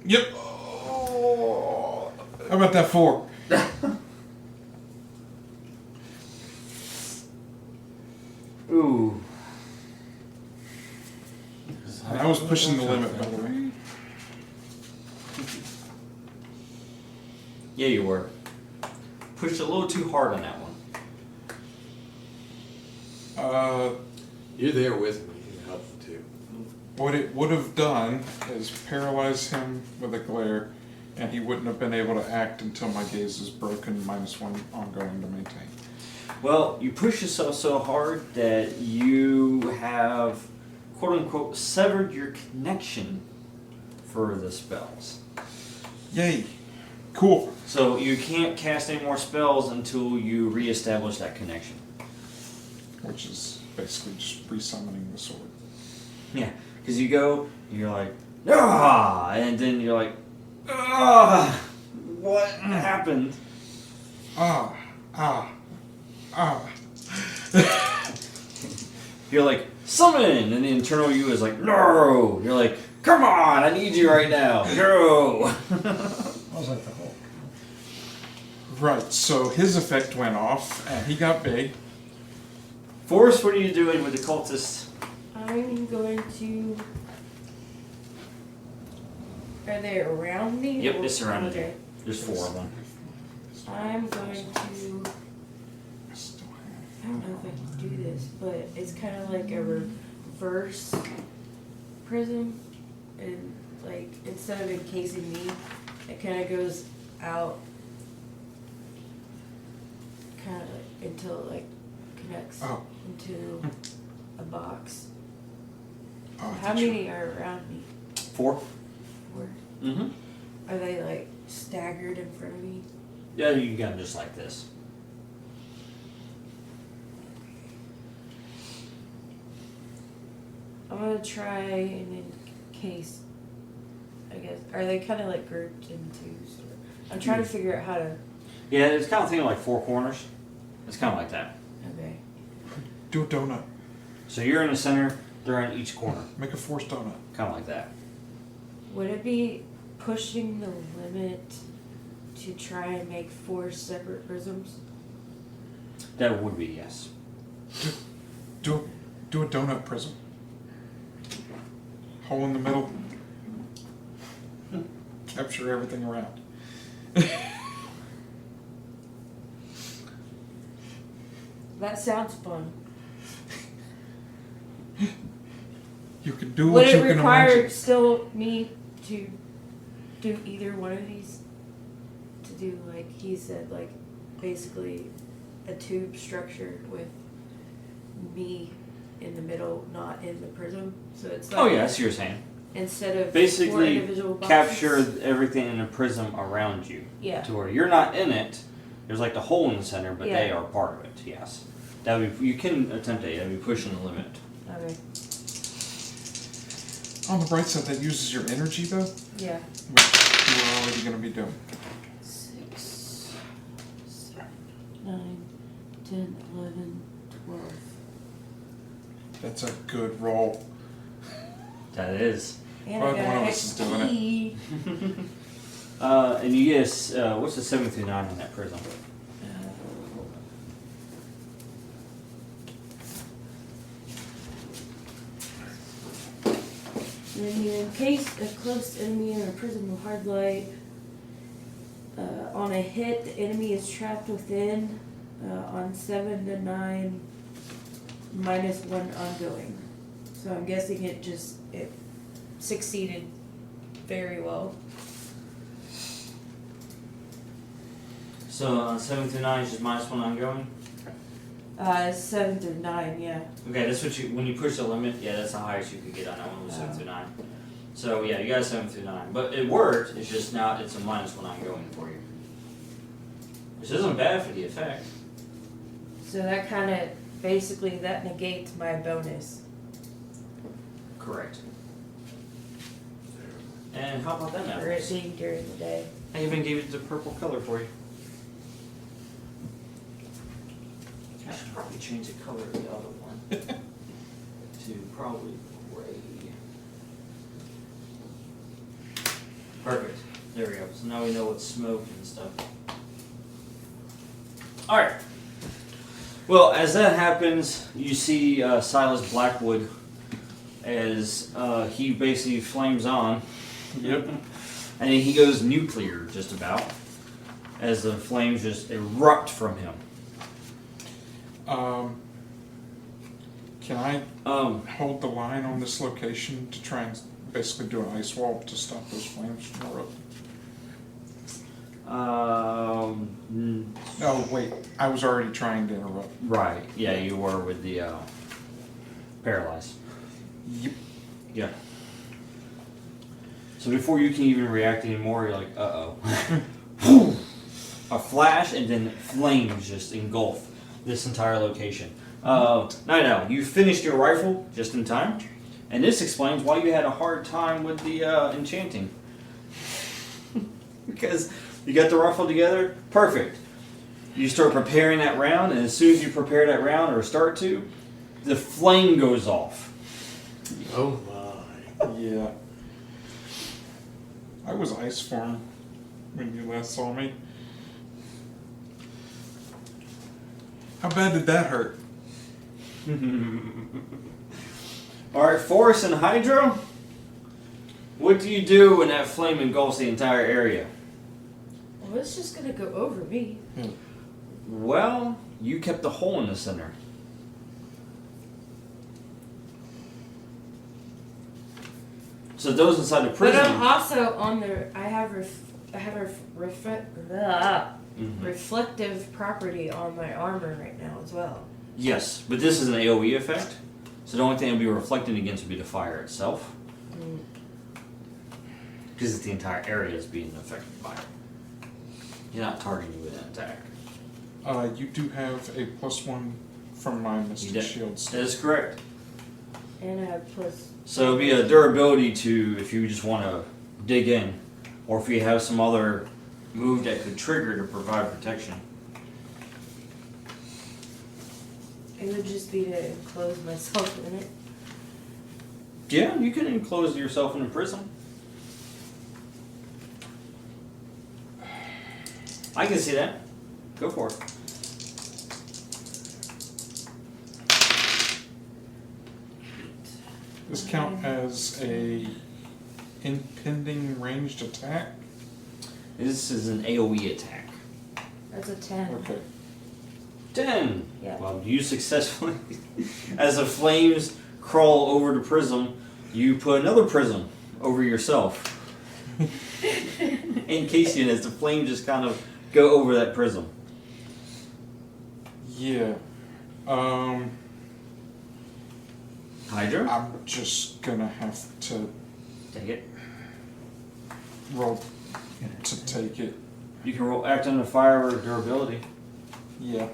Yep. How about that 4? Ooh. I was pushing the limit, by the way. Yeah, you were. Pushed a little too hard on that one. You're there with me. You can help him too. What it would have done is paralyze him with a glare, and he wouldn't have been able to act until my gaze is broken, -1 ongoing to maintain. Well, you push yourself so hard that you have, quote unquote, severed your connection for the spells. Yay. Cool. So you can't cast any more spells until you reestablish that connection. Which is basically just resummoning the sword. Yeah, because you go, you're like, ah, and then you're like, ah, what happened? Ah. You're like, summon, and the internal you is like, no. You're like, come on, I need you right now. No. I was like the Hulk. Right, so his effect went off, and he got big. Forrest, what are you doing with the cultists? I'm going to. Are they around me? Yep, or- it's surrounded you. Okay. There's 4 of them. I'm going to. I don't know if I can do this, but it's kind of like a reverse prism, and like instead of encasing me, it kind of goes out, kind of like until it like connects Oh. into a box. Oh, I How thought you- many are around me? 4? 4. Mm-hmm. Are they like staggered in front of me? Yeah, you got them just like this. I'm gonna try and encase. I guess are they kind of like grouped in twos? I'm trying to figure out how to. Yeah, it's kind of thinking like 4 corners. It's kind of like that. Okay. Do a donut. So you're in the center, they're in each corner. Make a forced donut. Kind of like that. Would it be pushing the limit to try and make 4 separate prisms? That would be yes. Do a donut prism. Hole in the middle. Capture everything around. That sounds fun. You can do Would what you it can require imagine. still me to do either one of these? To do, like he said, like basically a tube structure with me in the middle, not in the prism. So it's like Oh yeah, I see what you're saying. instead of 4 Basically, individual boxes. capture everything in a prism around you. Yeah. To where you're not in it. There's like the hole in the center, but they Yeah. are part of it. Yes. That would be, you can attempt it. That'd be pushing the limit. Okay. On the bright side, that uses your energy though, Yeah. which you were already going to be doing. 6, 7, 9, 10, 11, 12. That's a good roll. That is. And Probably I got one of an us is doing it. key. And you get what's the 7 through 9 in that prism? Then you encase a close enemy in a prism of hard light. On a hit, the enemy is trapped within. On 7 to 9, -1 ongoing. So I'm guessing it succeeded very well. So 7 through 9 is just -1 ongoing? 7 through 9, yeah. Okay, that's what you, when you push the limit, yeah, that's the highest you could get on that one was 7 through 9. So yeah, you got 7 through 9. But it worked, it's just now it's a -1 ongoing for you. Which isn't bad for the effect. So that kind of basically that negates my bonus. Correct. And how about that now? For it being during the day. I even gave it the purple color for you. I should probably change the color of the other one to probably gray. Perfect. There we go. So now we know what's smoke and stuff. Alright. Well, as that happens, you see Silas Blackwood as he basically flames on. Yep. And then he goes nuclear, just about, as the flames just erupt from him. Can I Um, hold the line on this location to try and basically do an ice wall to stop those flames from erupting? Oh, wait. I was already trying to interrupt. Right. Yeah, you were with the paralyzed. Yep. Yeah. So before you can even react anymore, you're like, uh-oh. A flash and then flames just engulf this entire location. Now, you finished your rifle just in time, and this explains why you had a hard time with the enchanting. Because you got the rifle together, perfect. You start preparing that round, and as soon as you prepare that round, or start to, the flame goes off. Oh my. Yeah. I was ice form when you last saw me. How bad did that hurt? Alright, Forest and Hydro, what do you do when that flame engulfs the entire area? Well, it's just gonna go over me. Well, you kept the hole in the center. So those inside the But prison. I'm also on the. I have reflective property on my armor right now as well. Yes, but this is an AoE effect. So the only thing it'll be reflecting against would be the fire itself. Because it's the entire area is being affected by it. You're not targeting you with an attack. You do have a +1 from my You Mystic did. Shields. That is correct. And I have plus. So it'll be a durability to if you just want to dig in, or if you have some other move that could trigger to provide protection. It would just be to enclose myself in it. Yeah, you can enclose yourself in a prison. I can see that. Go for it. This count as a impending ranged attack? This is an AoE attack. That's a 10. Okay. 10. Yeah. Well, you successfully, as the flames crawl over the prism, you put another prism over yourself. In Kaysie, as the flames just kind of go over that prism. Yeah. Hydra? I'm just gonna have to Take it. roll to take it. You can roll act under fire or durability. Yeah.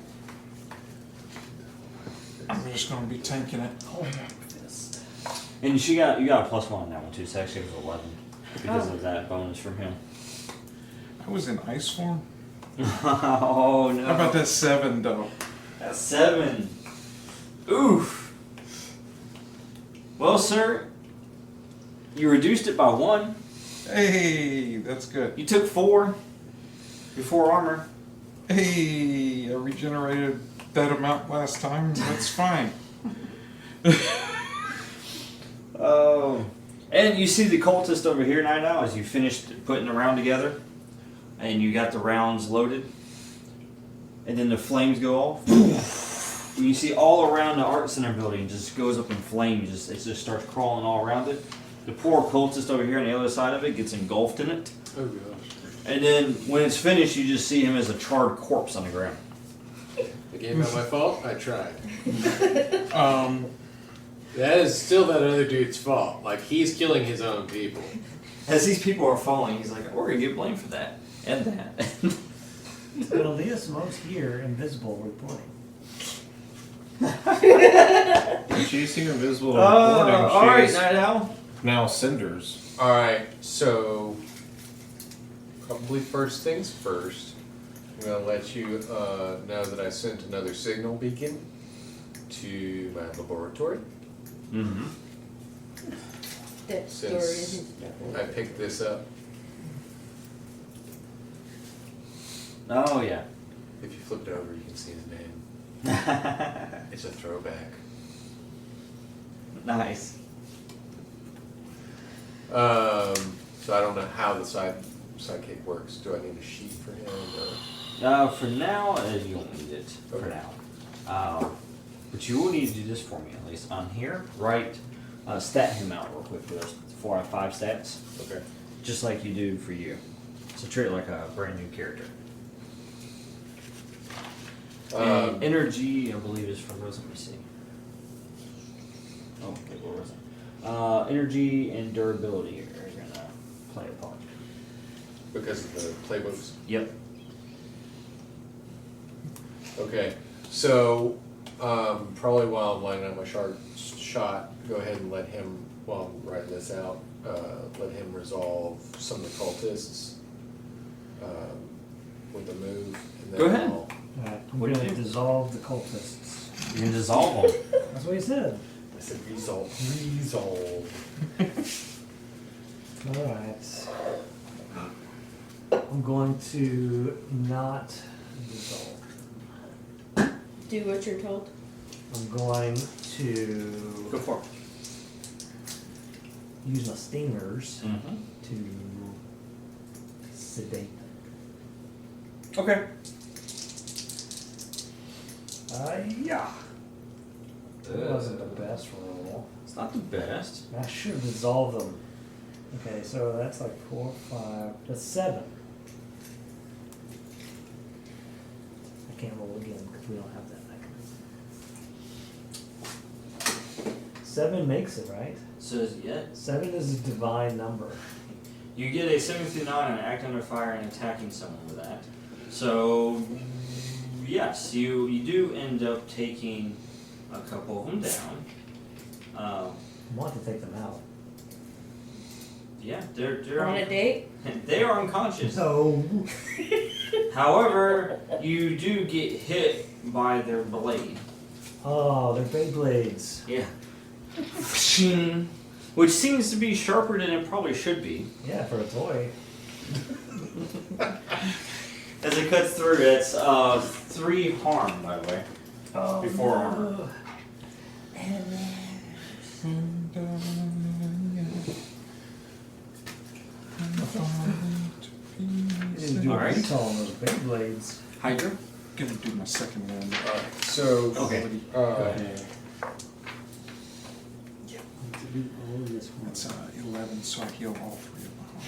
I'm just gonna be tanking it. And you got a +1 on that one too, so actually it was 11. Because of that bonus from him. I was in ice form. Oh no. How about that 7 though? That's 7. Oof. Well, sir, you reduced it by 1. Hey, that's good. You took 4. Your 4 armor. Hey, I regenerated that amount last time. That's fine. Oh. And you see the cultist over here now as you finished putting the round together. And you got the rounds loaded. And then the flames go off. You see all around the art center building just goes up in flames. It just starts crawling all around it. The poor cultist over here on the other side of it gets engulfed in it. Oh gosh. And then when it's finished, you just see him as a charred corpse on the ground. The game not my fault. I tried. Um, That is still that other dude's fault. Like, he's killing his own people. As these people are falling, he's like, we're going to get blamed for that. And that. Well, Leah's here, invisible reporting. She's here invisible Alright, reporting. She's Night Owl. now cinders. Alright, so probably first things first. I'm gonna let you know that I sent another signal beacon to my laboratory. Mm-hmm. That story Since isn't. I picked this up. Oh, yeah. If you flip it over, you can see the name. It's a throwback. Nice. So I don't know how the sidekick works. Do I need a sheet for him? Or? For now, you don't need it. For Okay. now. But you will need to do this for me, at least. On here, stat him out real quick for those 4 out of 5 stats. Okay. Just like you do for you. So treat it like a brand new character. And energy, I believe, is for those. Let me see. Oh, okay, where was it? Energy and durability are going to play a part. Because of the playbooks. Yep. Okay. So probably while I'm lining up my shot, go ahead and let him, while I'm writing this out, let him resolve some of the cultists with a move. And then Go ahead. Alright, I'm What do going you to do? dissolve the cultists. You can dissolve them. That's what he said. I said resolve. Alright. I'm going to not dissolve. Do what you're told. I'm going to Go for it. use my stingers Mm-hmm. to sedate them. Okay. Yeah. That wasn't the best roll. It's not the best. I should have dissolved them. Okay, so that's like 4, 5, that's 7. I can't roll again because we don't have that mechanism. 7 makes it, right? So, yeah. 7 is a divine number. You get a 7 through 9 and act under fire and attacking someone with that. So, yes, you do end up taking a couple of them down. I want to take them out. Yeah, they're On a date? They are unconscious. So, However, you do get hit by their blade. Oh, they're Beyblades. Yeah. Which seems to be sharper than it probably should be. Yeah, for a toy. As it cuts through, it's 3 harm, by the way. Oh, Before armor. You didn't do Alright. a detail on those Beyblades. Hydra? Gonna do my second one. Alright, so Okay. uh, It's 11, so I heal all 3 of my harm.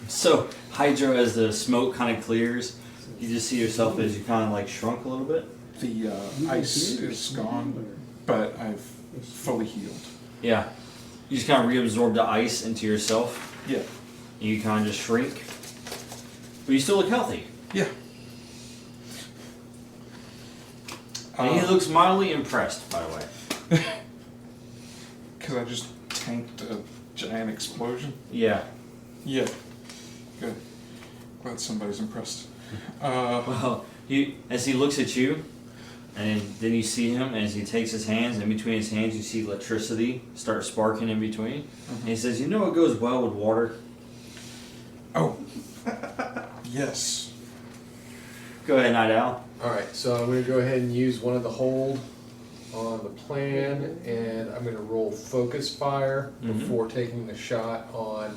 So, Hydra, as the smoke kind of clears, you just see yourself as you kind of like shrunk a little bit. The ice is gone, but I've fully healed. Yeah. You just kind of reabsorb the ice into yourself. Yeah. And you kind of just shrink. But you still look healthy. Yeah. And he looks mildly impressed, by the way. Because I just tanked a giant explosion. Yeah. Yeah. Good. Glad somebody's impressed. Well, as he looks at you, and then you see him, and as he takes his hands, in between his hands you see electricity start sparking in between. And he says, "You know what goes well with water?" Oh. Yes. Go ahead, Night Owl. alright, so I'm gonna go ahead and use one of the hold on the plan, and I'm gonna roll focus fire before taking the shot on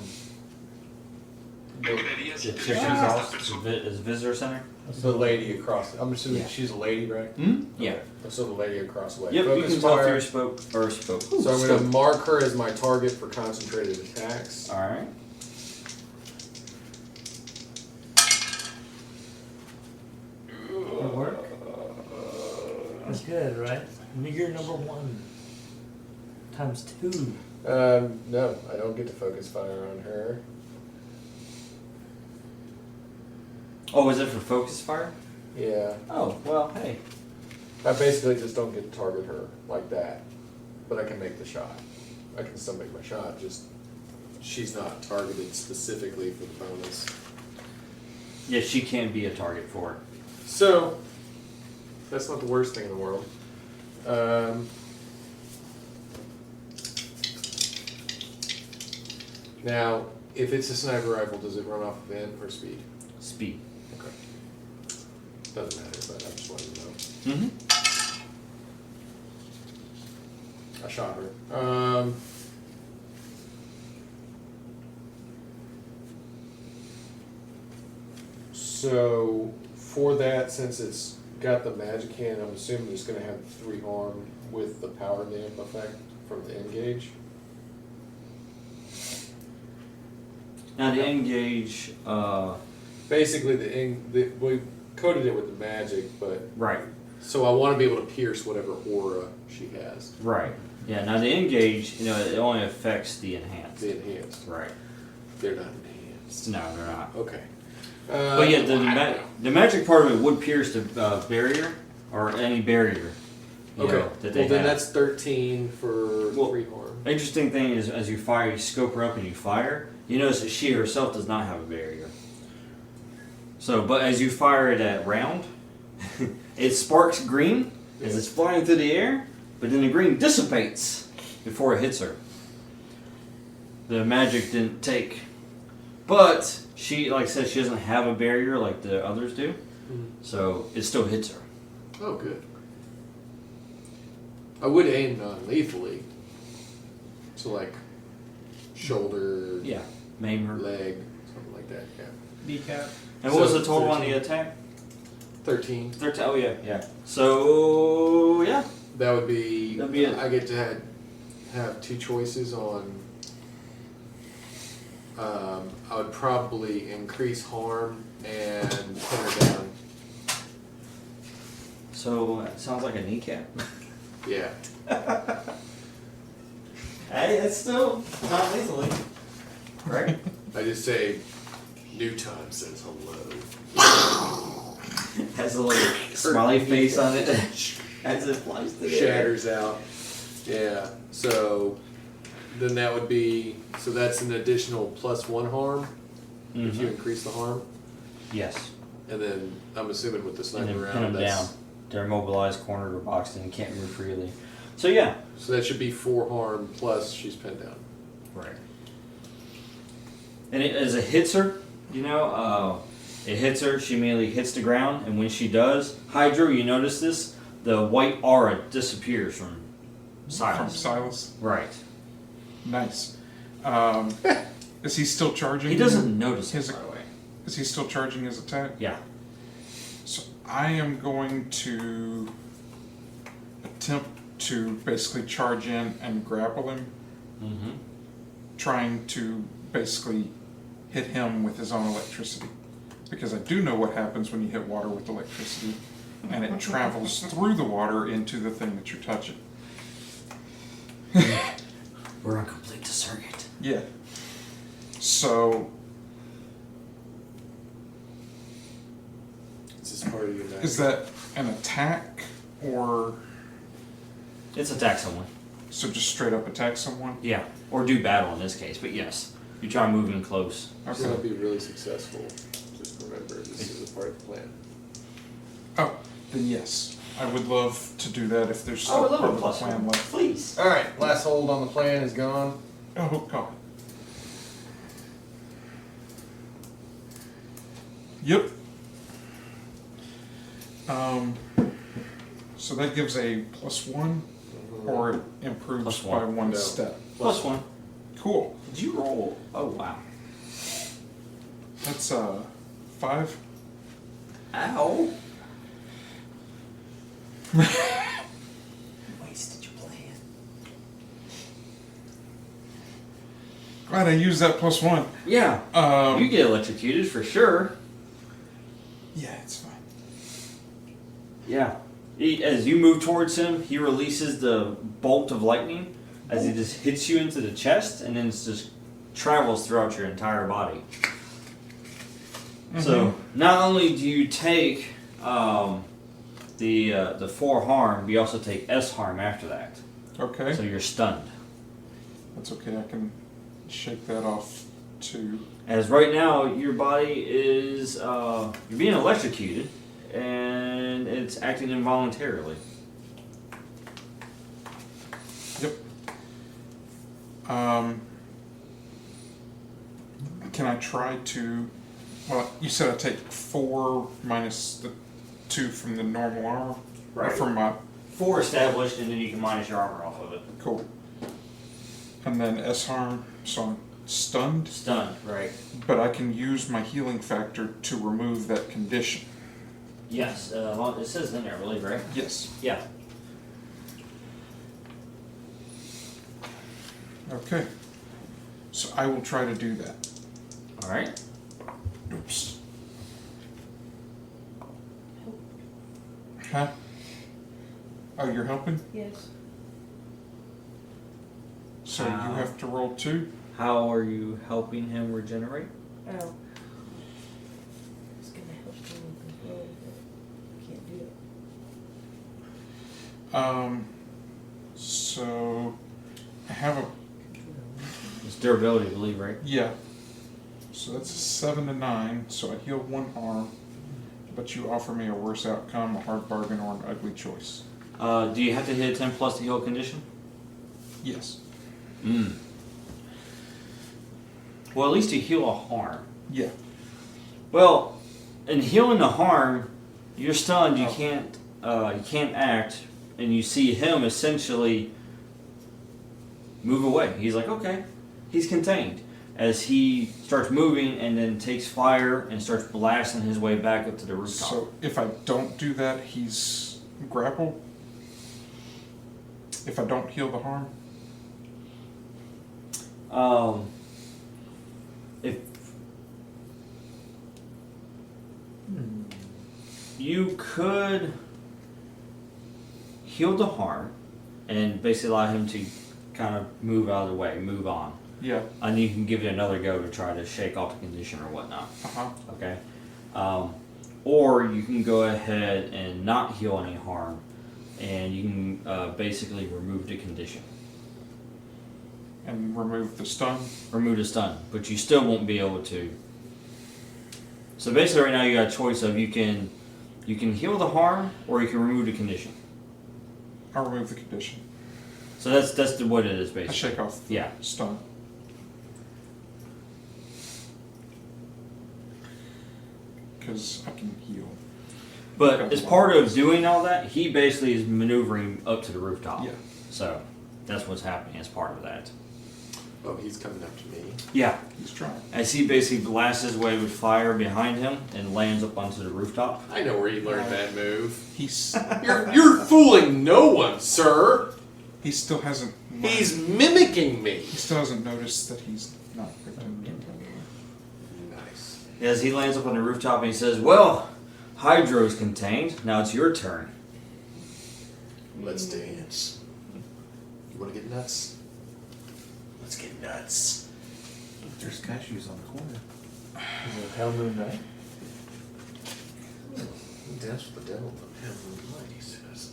The chick house is visitor center. the lady across. I'm assuming she's a lady, right? Yeah. Okay. So the lady across the way. Yep. You Focus can tell fire. through spoke. So I'm going to mark her as my target for concentrated attacks. All right. Good work. That's good, right? You're number 1. Times 2. No, I don't get to focus fire on her. Oh, is it for focus fire? Yeah. Oh, well, hey. I basically just don't get to target her like that. But I can make the shot. I can still make my shot, just she's not targeted specifically for the bonus. Yeah, she can be a target for it. So, that's not the worst thing in the world. Now, if it's a sniper rifle, does it run off of vent or speed? Speed. Okay. Doesn't matter, but I just wanted to know. Mm-hmm. I shot her. So for that, since it's got the magic hand, I'm assuming it's going to have 3 harm with the power damp effect from the engage. Now the engage, Basically, we coated it with the magic, but right, so I want to be able to pierce whatever aura she has. right. Yeah, now the engage, it only affects the enhanced. The enhanced. Right. They're not enhanced. No, they're not. Okay. But yeah, the magic part of it would pierce the barrier, or any barrier. Okay. That they Well, then have. that's 13 for 3 harm. Interesting thing is, as you fire, you scope her up and you fire, you notice that she herself does not have a barrier. So, but as you fire that round, it sparks green as it's flying through the air, but then the green dissipates before it hits her. The magic didn't take. But she, like I said, she doesn't have a barrier like the others do, so it still hits her. Oh, good. I would aim non-lethally. So like shoulder, Yeah, maim her. leg, something like that. Yeah. Kneecap. And what was So, the total on 13. the attack? 13. 13. Oh yeah, yeah. So yeah. That would be. That'd be it. I get to have 2 choices on. I would probably increase harm and pin her down. So it sounds like a kneecap. Yeah. Hey, that's still not lethally. Right? I just say, NuTon says hello. Has a little smiley face on it as it flies through the air. Shatters out. Yeah. So then that would be, so that's an additional +1 harm if you Mhm. increase the harm. Yes. And then I'm assuming with the And sniper then pin round, him that's down. They're immobilized, cornered, or boxed in and can't move freely. So yeah. So that should be 4 harm plus she's pinned down. Right. And as it hits her, it hits her, she immediately hits the ground, and when she does, Hydro, you notice this? The white aura disappears from Silas. From Silas? Right. Nice. Is he still charging? He doesn't notice his, it, by the way. Is he still charging his attack? Yeah. So I am going to attempt to basically charge in and grapple him, trying to basically hit him with his own electricity. Because I do know what happens when you hit water with electricity, and it travels through the water into the thing that you're touching. We're on complete discernment. Yeah. So, Is this part of your is that an attack, or It's attack someone. so just straight up attack someone? Yeah. Or do battle in this case, but yes. You try moving close. So that'll be really successful. Just remember, this is a part of the plan. Oh, then yes. I would love to do that if there's Oh, still a little part of the plus plan one. left. Please. Alright, last hold on the plan is gone. Oh, God. Yep. So that gives a +1, or it improves +1. by 1 No. step. Plus one. Cool. Did you roll? Oh, wow. That's 5. Ow. Wasted your plan. Glad I used that +1. Yeah. You get electrocuted for sure. Yeah, it's fine. Yeah. As you move towards him, he releases the bolt of lightning as he just hits you into the chest, and then it just travels throughout your entire body. So not only do you take the 4 harm, but you also take S harm after that. Okay. So you're stunned. That's okay. I can shake that off too. As right now, your body is you're being electrocuted, and it's acting involuntarily. Yep. Can I try to? Well, you said I take 4 minus the 2 from the normal armor, or Right. from my 4 established, and then you can minus your armor off of it. cool. And then S harm, so I'm stunned, Stunned, right? but I can use my healing factor to remove that condition. Yes, it says in there, I believe, right? Yes. Yeah. Okay. So I will try to do that. All right. Oops. Huh? Oh, you're helping? Yes. So you have to roll 2? How are you helping him regenerate? Oh. It's gonna help me with control, but can't do it. So I have a, It's durability, I believe, right? yeah. So that's a 7 to 9, so I heal 1 harm, but you offer me a worse outcome, a hard bargain, or an ugly choice. Do you have to hit a 10 plus to heal a condition? Yes. Well, at least you heal a harm. Yeah. Well, in healing the harm, you're stunned. You can't act, and you see him essentially move away. He's like, okay, he's contained. As he starts moving and then takes fire and starts blasting his way back up to the rooftop. So if I don't do that, he's grappled? If I don't heal the harm? If you could heal the harm and basically allow him to kind of move out of the way, move on. Yeah. And you can give it another go to try to shake off the condition or whatnot. Okay? Or you can go ahead and not heal any harm, and you can basically remove the condition. And remove the stun? Remove the stun, but you still won't be able to. So basically right now you got a choice of you can You can heal the harm, or you can remove the condition. I'll remove the condition. So that's what it is, I basically. shake off the Yeah. stun. Because I can heal. But as part of doing all that, he basically is maneuvering up to the rooftop. Yeah. So that's what's happening as part of that. Oh, he's coming up to me. Yeah. He's trying. As he basically blasts his way with fire behind him and lands up onto the rooftop. I know where you learned that move. He's You're fooling no one, sir. he still hasn't. He's mimicking me. He still hasn't noticed that he's not victim. Nice. As he lands up on the rooftop and he says, "Well, Hydro's contained. Now it's your turn." Let's dance. You want to get nuts? Let's get nuts. There's cashews on the corner. Is it Hell Moon Night? Dance with the devil, but have no light, he says.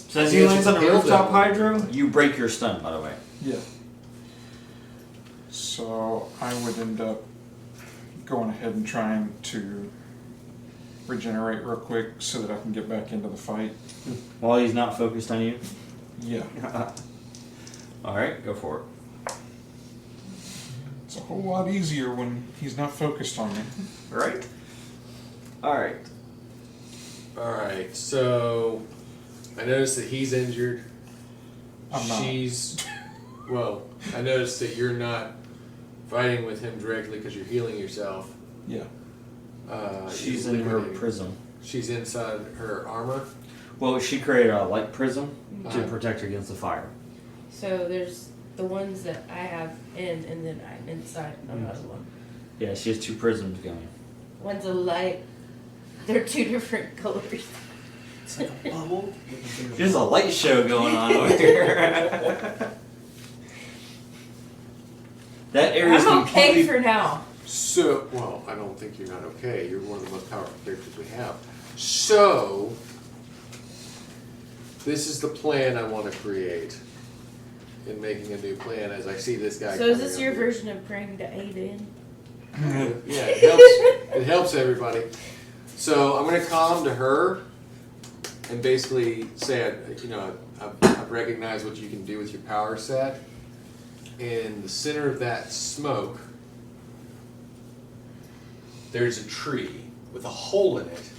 So as he lands on the rooftop, Hydro, you break your stun, by the way. Yeah. So I would end up going ahead and trying to regenerate real quick so that I can get back into the fight. While he's not focused on you. Yeah. Alright, go for it. It's a whole lot easier when he's not focused on me. Right? Alright. Alright, so I noticed that he's injured. I'm not. Well, I noticed that you're not fighting with him directly because you're healing yourself. Yeah. She's you're in her eliminating- prism. She's inside her armor. Well, she created a light prism to Uh-huh. protect her against the fire. So there's the ones that I have in, and then I'm inside another one. Yeah, she has 2 prisms going. One's a light. They're 2 different colors. It's like a bubble. There's a light show going on over here. That area is I'm okay completely... for now. So, well, I don't think you're not okay. You're one of the most powerful characters we have. So, this is the plan I want to create in making a new plan as I see this guy So is coming this up your here. version of praying to Aiden? Yeah, it helps everybody. So I'm going to come to her and basically say, I've recognized what you can do with your power set. In the center of that smoke, there's a tree with a hole in it,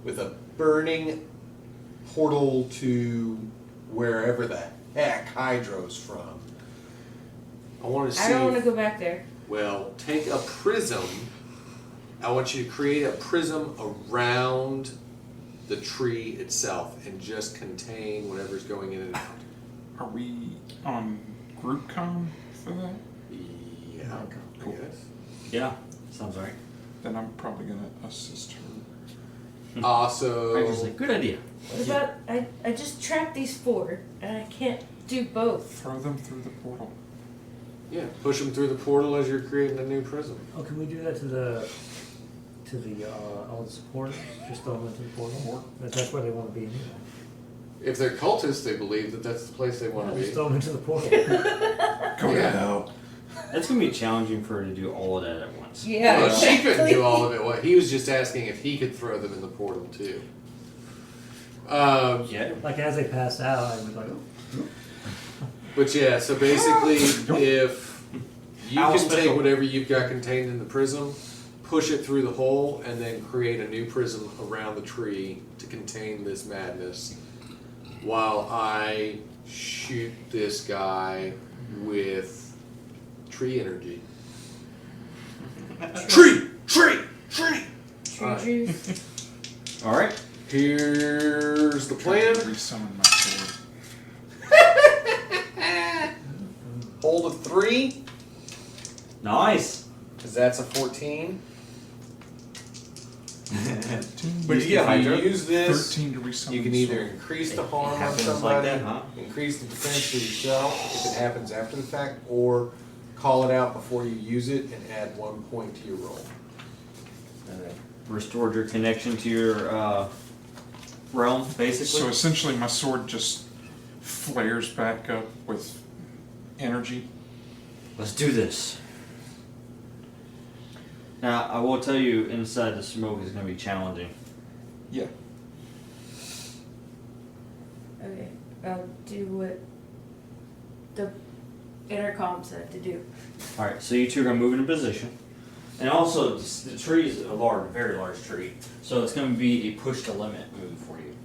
with a burning portal to wherever the heck Hydro's from. I want to see. I don't want to go back there. Well, take a prism. I want you to create a prism around the tree itself and just contain whatever's going in and out. Are we on group comm for that? Yeah, Cool. I guess. Yeah, sounds right. Then I'm probably going to assist her. Also, Ranger's like, good idea. What about I just trapped these 4 and I can't do both. Throw them through the portal. yeah, push them through the portal as you're creating a new prism. Oh, can we do that to the all the supporters? Just throw them into the portal? That's where they want to be anyway. If they're cultists, they believe that that's the place they want to Just be. throw them into the portal. Go Yeah. to hell. That's going to be challenging for her to do all of that at once. Yeah, Well, she couldn't exactly. do all of it. What he was just asking if he could throw them in the portal too. Yeah. Like as they pass out, I was like, oh. But yeah, so basically, if you Owl can special. take whatever you've got contained in the prism, push it through the hole, and then create a new prism around the tree to contain this madness, while I shoot this guy with tree energy. Tree! Tree! Tree! Tree juice. Alright. Here's the plan. Resummon my sword. Hold a 3, Nice. because that's a 14. Where'd you get If you Hydro? use this, 13 to resummon you can the either sword. increase the harm on happens somebody, like that, huh? increase the defense for yourself if it happens after the fact, or call it out before you use it and add 1 point to your roll. Restored your connection to your realm, basically. So essentially my sword just flares back up with energy. Let's do this. Now, I will tell you, inside the smoke is going to be challenging. Yeah. Okay, I'll do what the intercom said to do. Alright, so you two are going to move into position. And also, the tree is a large, very large tree. So it's going to be a push to limit move for you.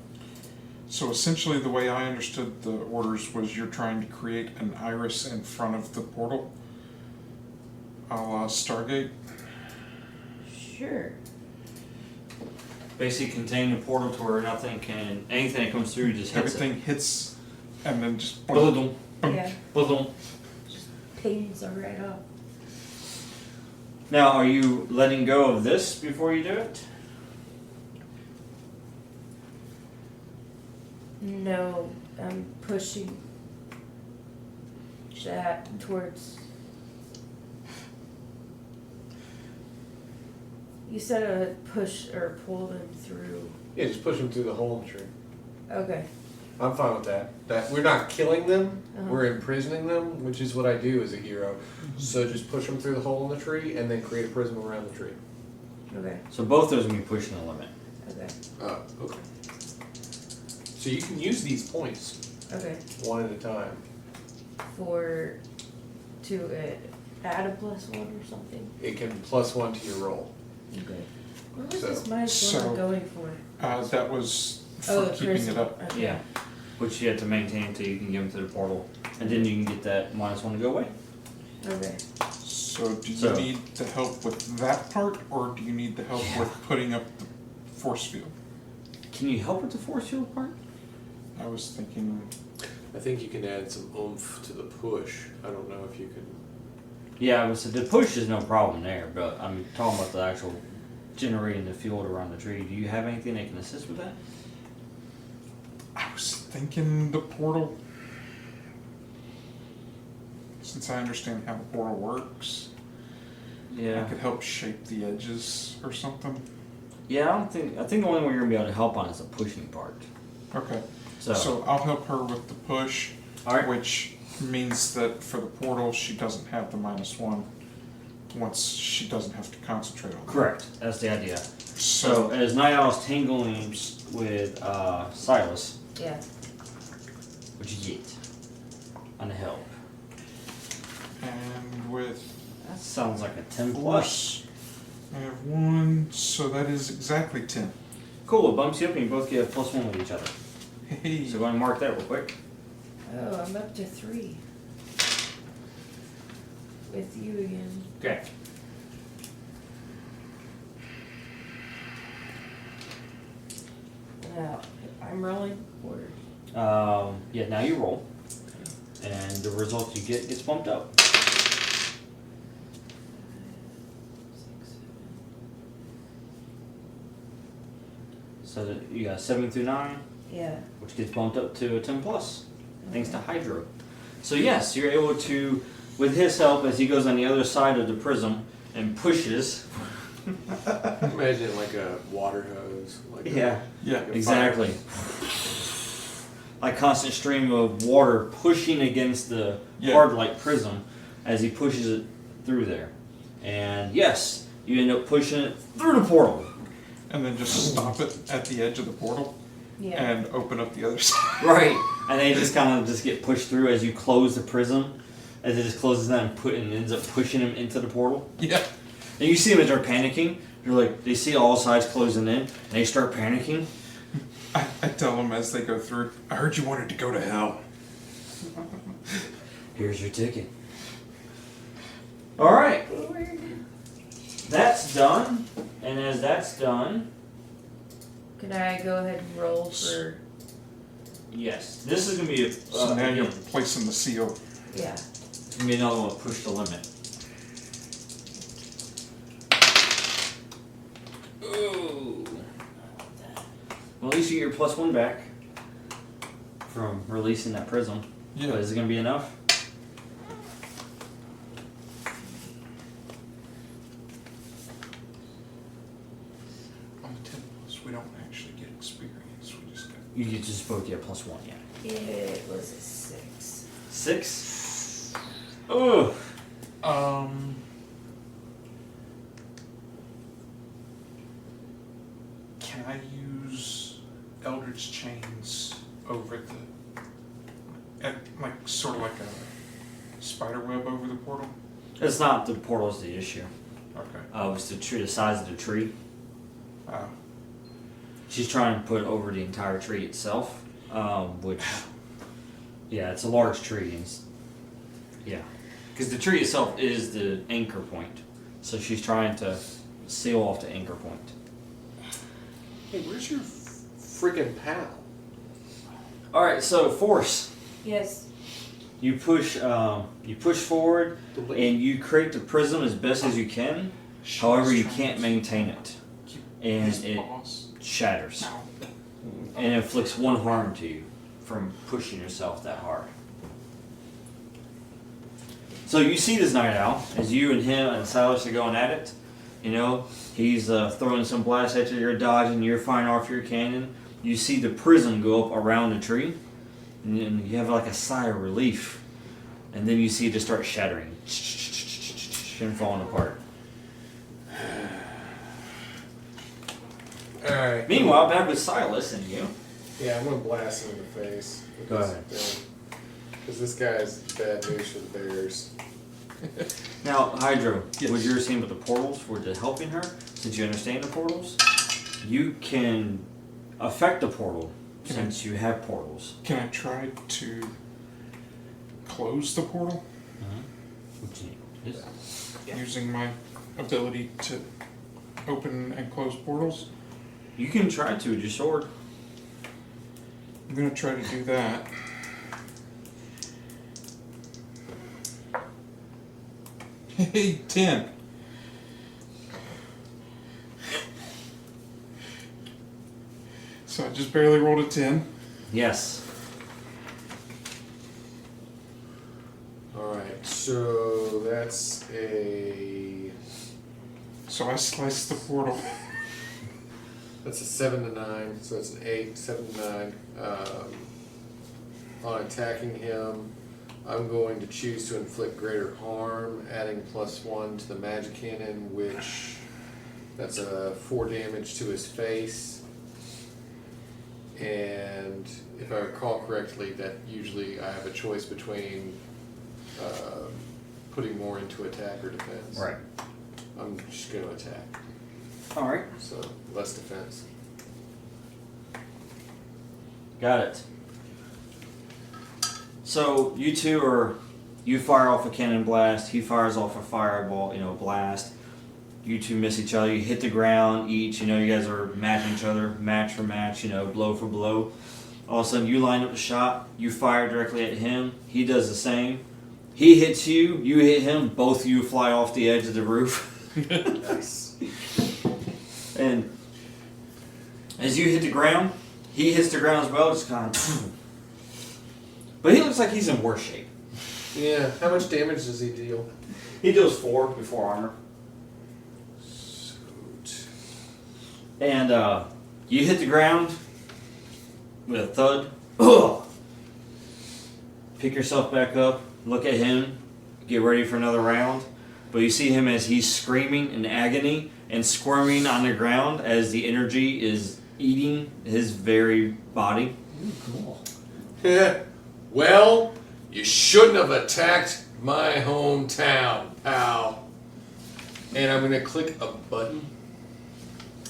So essentially, the way I understood the orders was you're trying to create an iris in front of the portal, a la Stargate. Sure. Basically, contain the portal to where anything that comes through just hits Everything hits, and then just. it. Boom, Yeah, boom. just pings are right off. Now, are you letting go of this before you do it? No, I'm pushing that towards. You said I would push or pull them through. Yeah, just push them through the hole in the tree. Okay. I'm fine with that. That we're not killing them, Uh-huh. we're imprisoning them, which is what I do as a hero. So just push them through the hole in the tree and then create a prism around the tree. Okay. So both those are going to be pushing the limit. Okay. Oh, okay. So you can use these points Okay. one at a time. To add a +1 or something. It can +1 to your roll. Okay. What was So- this -1 going for? That was for Oh, keeping Chrissy. it up. Okay. Yeah. Which you have to maintain until you can give them to the portal. And then you can get that -1 to go away. Okay. So do you So- need the help with that part, or do you need the help with putting up the force field? Can you help with the force field part? I was thinking, I think you can add some oomph to the push. I don't know if you can. Yeah, the push is no problem there, but I'm talking about the actual generating the field around the tree. Do you have anything that can assist with that? I was thinking the portal. Since I understand how the portal works, I could help shape the edges or something. Yeah, I think the only one you're gonna be able to help on is the pushing part. Okay. So, So I'll help her with the push, alright. which means that for the portal she doesn't have the -1 once she doesn't have to concentrate on it. Correct. That's the idea. So So as Night Owl's tangling with Silas, Yeah. what you get on the help? and with That sounds like a 10+. force, I have 1, so that is exactly 10. Cool. It bumps you up, and you both get a +1 with each other. Hey. So go ahead and mark that real quick. Oh, I'm up to 3. With you again. Okay. Now, I'm rolling or Yeah. Now you roll, and the result you get gets bumped up. 6, 7. So that you got 7 through 9, Yeah. which gets bumped up to a 10+, thanks to Hydro. So yes, you're able to, with his help, as he goes on the other side of the prism and pushes. Imagine it like a water hose. Like Yeah. Yeah. like a Exactly. Like constant stream of water pushing against the Yeah. hard light prism as he pushes it through there. And yes, you end up pushing it through the portal. And then just stop it at the edge of the portal Yeah. and open up the other side. Right. And they just kind of just get pushed through as you close the prism. As it just closes down and ends up pushing him into the portal. Yeah. And you see them as they're panicking. They're like, they see all sides closing in, and they start panicking. I tell them as they go through, I heard you wanted to go to hell. Here's your ticket. All right. That's done. And as that's done, Can I go ahead and roll for? yes, this is gonna be a, So now you're placing the seal. Yeah. it's gonna be another one. Push the limit. Ooh. Well, at least you get your +1 back from releasing that prism. Yeah. But is it gonna be enough? On 10+, we don't actually get experience. We just get. You get just both get +1, yeah. It was a 6. 6. Oh. use Eldritch Chains over like sort of like a spider web over the portal? It's not the portal's the issue. Okay. It's the tree, the size of the tree. She's trying to put over the entire tree itself, which, yeah, it's a large tree. And yeah, because the tree itself is the anchor point. So she's trying to seal off the anchor point. Hey, where's your freaking pal? All right, so force. Yes. You push forward, and you create the prism as best as you can. However, you can't maintain it, and it shatters and inflicts 1 harm to you from pushing yourself that hard. So you see this night owl as you and him and Silas are going at it. You know, he's throwing some blasts at you, you're dodging, you're firing off your cannon. You see the prism go up around the tree, and you have like a sigh of relief. And then you see it just start shattering and falling apart. Alright. Meanwhile, back with Silas and you. Yeah, I'm gonna blast him in the face. with Go this ahead. thing. Because this guy's bad news for the Bears. Now, Hydro, Yes. was your scene with the portals for the helping her? Since you understand the portals, you can affect the portal since you have portals. Can I try to close the portal using my ability to open and close portals? You can try to with your sword. I'm gonna try to do that. Hey, 10. So I just barely rolled a 10. Yes. Alright, so that's a... So I sliced the portal. That's a 7 to 9, so it's an 8, 7 to 9. On attacking him, I'm going to choose to inflict greater harm, adding +1 to the magic cannon, which that's a 4 damage to his face. And if I recall correctly, that usually I have a choice between putting more into attack or defense. Right. I'm just going to attack, All right. so less defense. Got it. So you two you fire off a cannon blast, he fires off a fireball, blast. You two miss each other, you hit the ground each, you guys are matching each other, match for match, blow for blow. All of a sudden you line up a shot, you fire directly at him, he does the same. He hits you, you hit him, both of you fly off the edge of the roof. Nice. And as you hit the ground, he hits the ground as well, just kind of... But he looks like he's in worse shape. Yeah, how much damage does he deal? He deals 4 before armor. And you hit the ground with a thud. Ugh. Pick yourself back up, look at him, get ready for another round. But you see him as he's screaming in agony and squirming on the ground as the energy is eating his very body. Ooh, cool. Well, you shouldn't have attacked my hometown, pal. And I'm going to click a button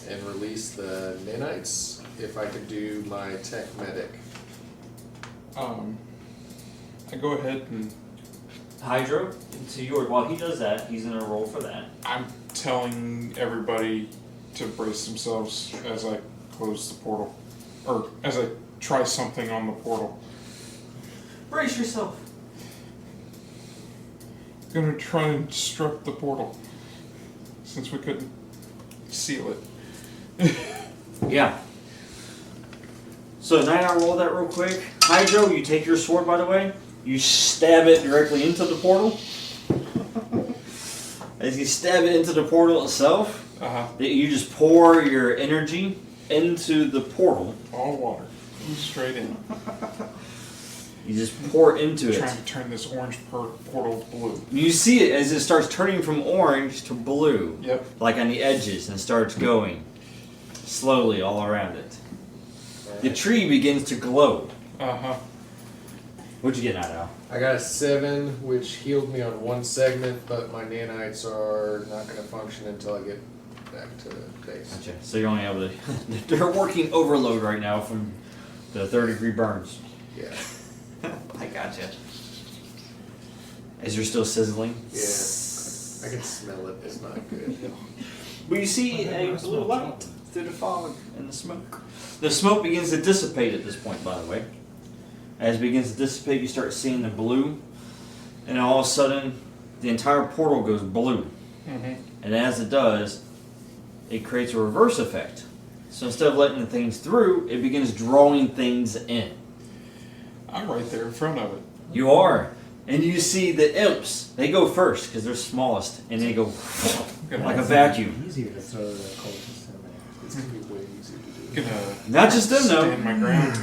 and release the nanites if I could do my tech medic. I go ahead and Hydro, to yours. While he does that, he's going to roll for that. I'm telling everybody to brace themselves as I close the portal. Or as I try something on the portal. Brace yourself. I'm gonna try and disrupt the portal. Since we couldn't seal it. Yeah. So now I roll that real quick. Hydro, you take your sword, by the way. You stab it directly into the portal. As you stab it into the portal itself, you just pour your energy into the portal. All water. Straight in. You just pour into it. Trying to turn this orange portal blue. You see it as it starts turning from orange to blue. Yep. Like on the edges, and starts going slowly all around it. The tree begins to glow. Uh-huh. What'd you get, Night Owl? I got a 7, which healed me on one segment, but my nanites are not going to function until I get back to base. Gotcha. So you're only able to. They're working overload right now from the 3rd-degree burns. Yeah. I gotcha. As you're still sizzling. Yeah. I can smell it. It's not good. But you see a blue light through the fog and the smoke. The smoke begins to dissipate at this point, by the way. As it begins to dissipate, you start seeing the blue, and all of a sudden, the entire portal goes blue. Mm-hmm. And as it does, it creates a reverse effect. So instead of letting things through, it begins drawing things in. I'm right there in front of it. You are. And you see the imps. They go first because they're smallest, and they go like a vacuum. Easier to throw the cultists in there. It's going to be way easier to do. Gonna Not just them, though. stand my ground.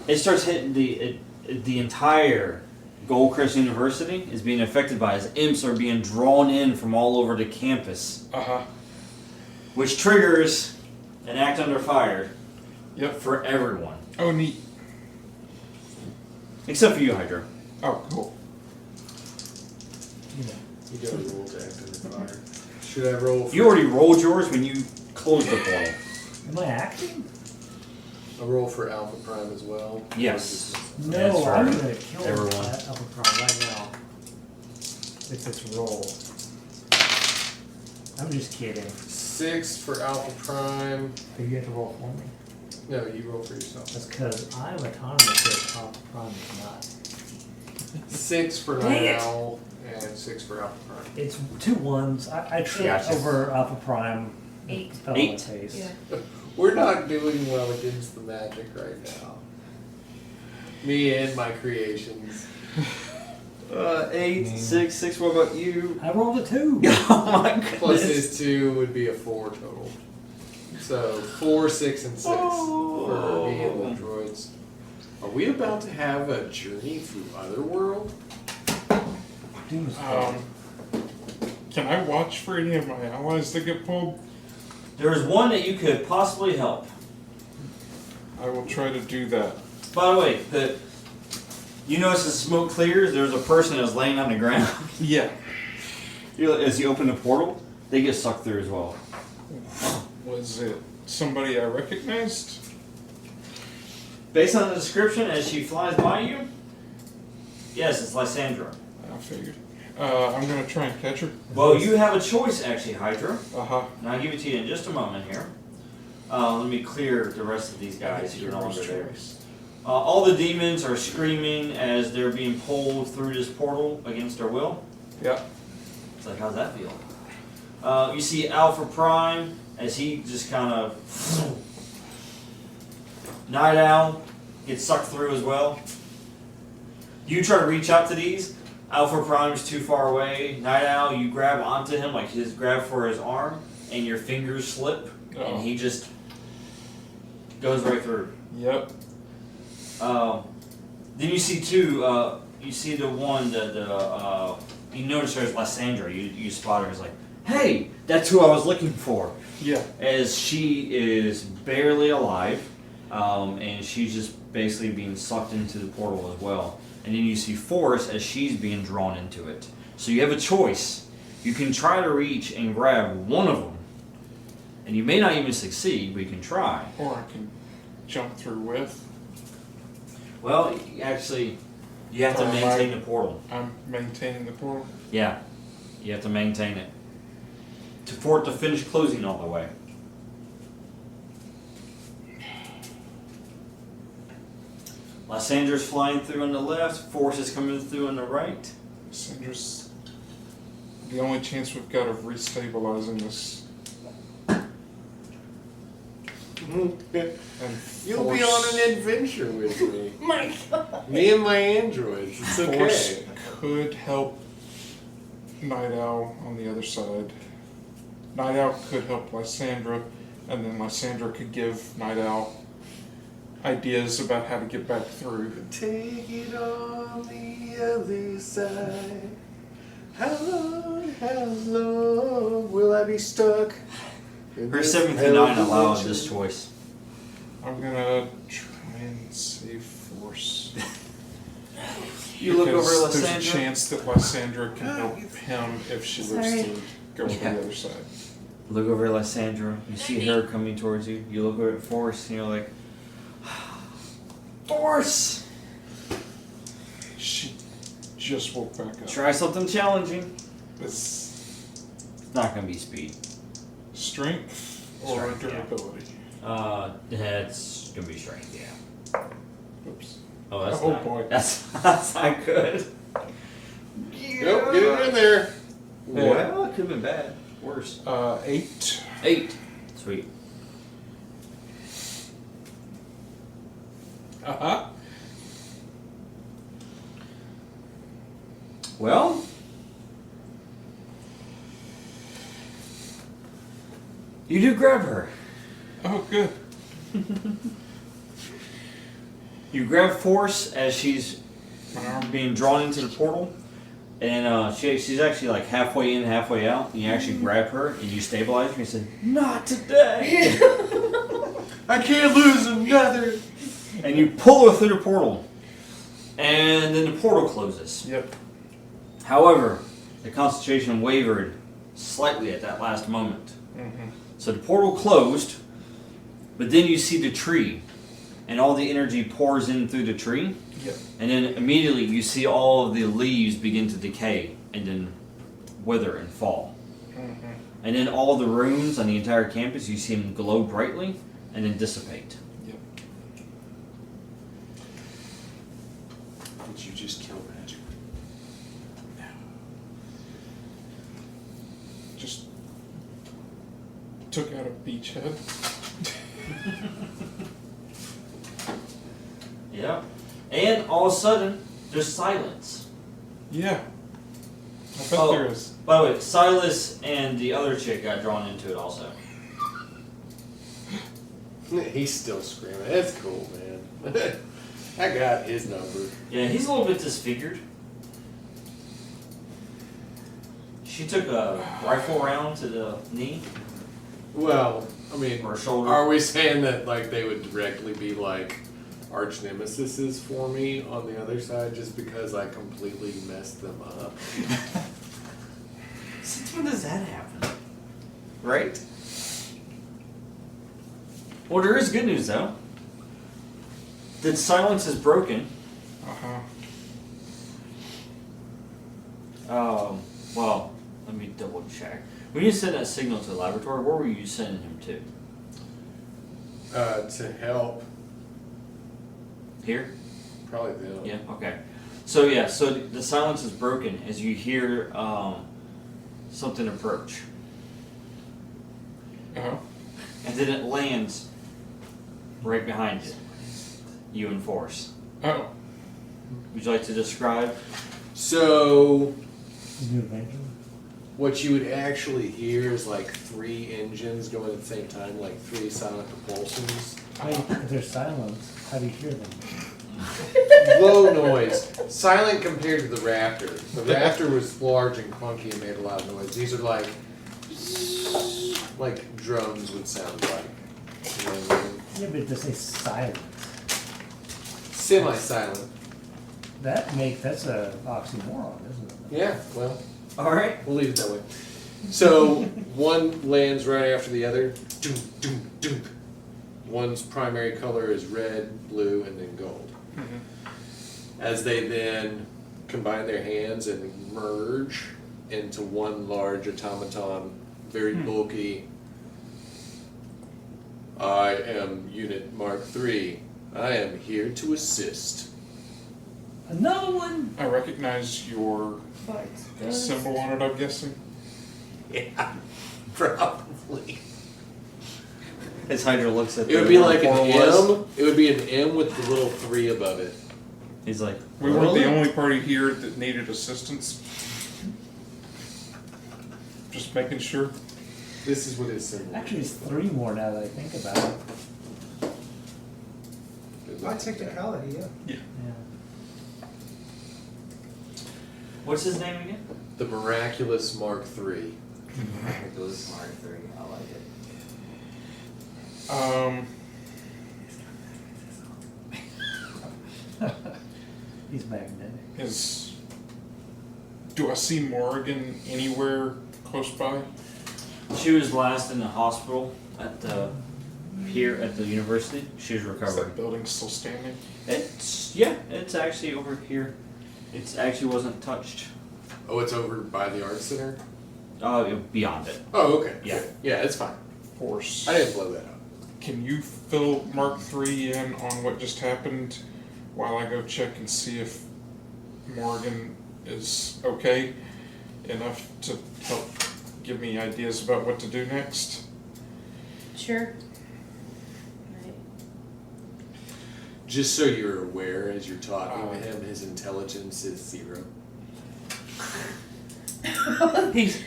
It starts hitting the entire Goldcrest University is being affected by as imps are being drawn in from all over the campus, Uh-huh. which triggers an act under fire Yep. for everyone. Oh, neat. Except for you, Hydra. Oh, cool. You know. You got to roll to act under fire. Should I roll for You already rolled yours when you closed the portal. Am I acting? a roll for Alpha Prime as well? Yes. No, That's I'm right. gonna kill Everyone. that Alpha Prime right now. If it's roll. I'm just kidding. 6 for Alpha Prime. But you have to roll for me. No, you roll for yourself. That's because I'm autonomous if Alpha Prime is not. 6 for Dang Night it. Owl and 6 for Alpha Prime. It's 2 1s. I tripped Gotcha. over Alpha Prime. 8. Fell on my 8. face. Yeah. We're not doing well against the magic right now. Me and my creations. 8, 6, 6. What about you? I rolled a 2. Oh my Plus goodness. his 2 would be a 4 total. So 4, 6, and 6 for me and the droids. Are we about to have a journey through Otherworld? Doom's Can I watch for any of my allies that get pulled? There's one that you could possibly help. I will try to do that. By the way, you notice as smoke clears, there's a person that's laying on the ground. Yeah. As you open the portal, they get sucked through as well. Was it somebody I recognized? Based on the description as she flies by you, yes, it's Lysandra. I figured. I'm gonna try and catch her. Well, you have a choice actually, Hydra. Uh-huh. And I'll give it to you in just a moment here. Let me clear the rest of these guys who are no longer there. All the demons are screaming as they're being pulled through this portal against their will. Yeah. It's like, how's that feel? You see Alpha Prime as he just kind of... Night Owl gets sucked through as well. You try to reach out to these. Alpha Prime is too far away. Night Owl, you grab onto him, like his grab for his arm, and your fingers slip, and he just goes right through. Yep. Then you see two. You see the one that you notice there's Lysandra. You spot her. It's like, hey, that's who I was looking for. Yeah. As she is barely alive, and she's just basically being sucked into the portal as well. And then you see Force as she's being drawn into it. So you have a choice. You can try to reach and grab one of them, and you may not even succeed, but you can try. Or I can jump through with. Well, actually, you have to maintain the portal. I'm maintaining the portal. Yeah, you have to maintain it for it to finish closing all the way. Lysandra's flying through on the left. Force is coming through on the right. Sandra's the only chance we've got of restabilizing this. And You'll be on an adventure with me. My God. Me and my androids. It's Force okay. could help Night Owl on the other side. Night Owl could help Lysandra, and then Lysandra could give Night Owl ideas about how to get back through. Take it on the other side. How long will I be stuck? in Her this 7th and 9 hell allows dimension? this choice. I'm gonna try and save force. You look over Because at there's a Lysandra. chance that Lysandra can help him if she lives Sorry. to go to Yeah. the other side. Look over at Lysandra. You see her coming towards you. You look over at Force and you're like, Force! She just woke back up. Try something challenging. It's It's not going to be speed. strength or Strength, yeah. durability. It's going to be strength, yeah. Oops. Oh, that's Oh, not, boy. That's not good. Nope, get it in there. Well, it could have been bad. Worse. 8. 8. Sweet. Uh-huh. Well, you do grab her. Oh, good. You grab Force as she's My arm. being drawn into the portal, and she's actually like halfway in, halfway out. And you actually grab her and you stabilize her and say, "Not today!" I can't lose another. And you pull her through the portal, and then the portal closes. Yep. However, the concentration wavered slightly at that last moment. Mm-hmm. So the portal closed, but then you see the tree, and all the energy pours in through the tree, Yep. and then immediately you see all of the leaves begin to decay and then wither and fall. Mm-hmm. And then all the rooms on the entire campus, you see them glow brightly and then dissipate. Yep. Did you just kill magic? Just took out a beachhead. Yeah. And all of a sudden, there's silence. Yeah. I bet Oh. there is. By the way, Silas and the other chick got drawn into it also. He's still screaming. That's cool, man. I got his number. Yeah, he's a little bit disfigured. She took a rifle round to the knee Well, I mean, or shoulder. are we saying that like they would directly be like arch nemesises for me on the other side just because I completely messed them up? Since when does that happen? Right? Well, there is good news though. The silence is broken. Uh-huh. Well, let me double check. When you sent that signal to the laboratory, where were you sending him to? To help, Here? probably them. Yeah, okay. So yeah, so the silence is broken as you hear something approach. Uh-huh. And then it lands right behind you and Force. Oh. Would you like to describe? So New Avenger? what you would actually hear is like 3 engines going at the same time, like 3 silent propulsions. Wait, if there's silence, how do you hear them? Low noise. Silent compared to the Raptor. The Raptor was large and clunky and made a lot of noise. These are like drones would sound like. You know what I mean? Yeah, but to say silence, Semi-silent. that's a oxymoron, isn't it? Yeah, well, Alright. we'll leave it that way. So one lands right after the other. Doom, doom, doom. One's primary color is red, blue, and then gold. Mm-hmm. As they then combine their hands and merge into one large automaton, very bulky. I am Unit Mark III. I am here to assist. Another one! I recognize your symbol on it, I'm guessing. Yeah, probably. As Hydra looks at It would be like an M. It would be an M with the little 3 above it. He's like, We weren't Really? the only party here that needed assistance. Just making sure. This is what his symbol is. Actually, it's 3 more now that I think about it. By technicality, yeah. Yeah. what's his name again? The Miraculous Mark III. Miraculous Mark III. I like it. He's back then. Do I see Morgan anywhere close by? She was last in the hospital here at the university. She's Is recovering. that building still standing? It's actually over here. It actually wasn't touched. Oh, it's over by the art center? Beyond it. Oh, okay. Yeah. Good. Yeah, it's fine. Force. I didn't blow that up. Can you fill Mark III in on what just happened while I go check and see if Morgan is okay enough to help give me ideas about what to do next? Sure. Right. Just so you're aware, as you're talking to him, his intelligence is 0. He's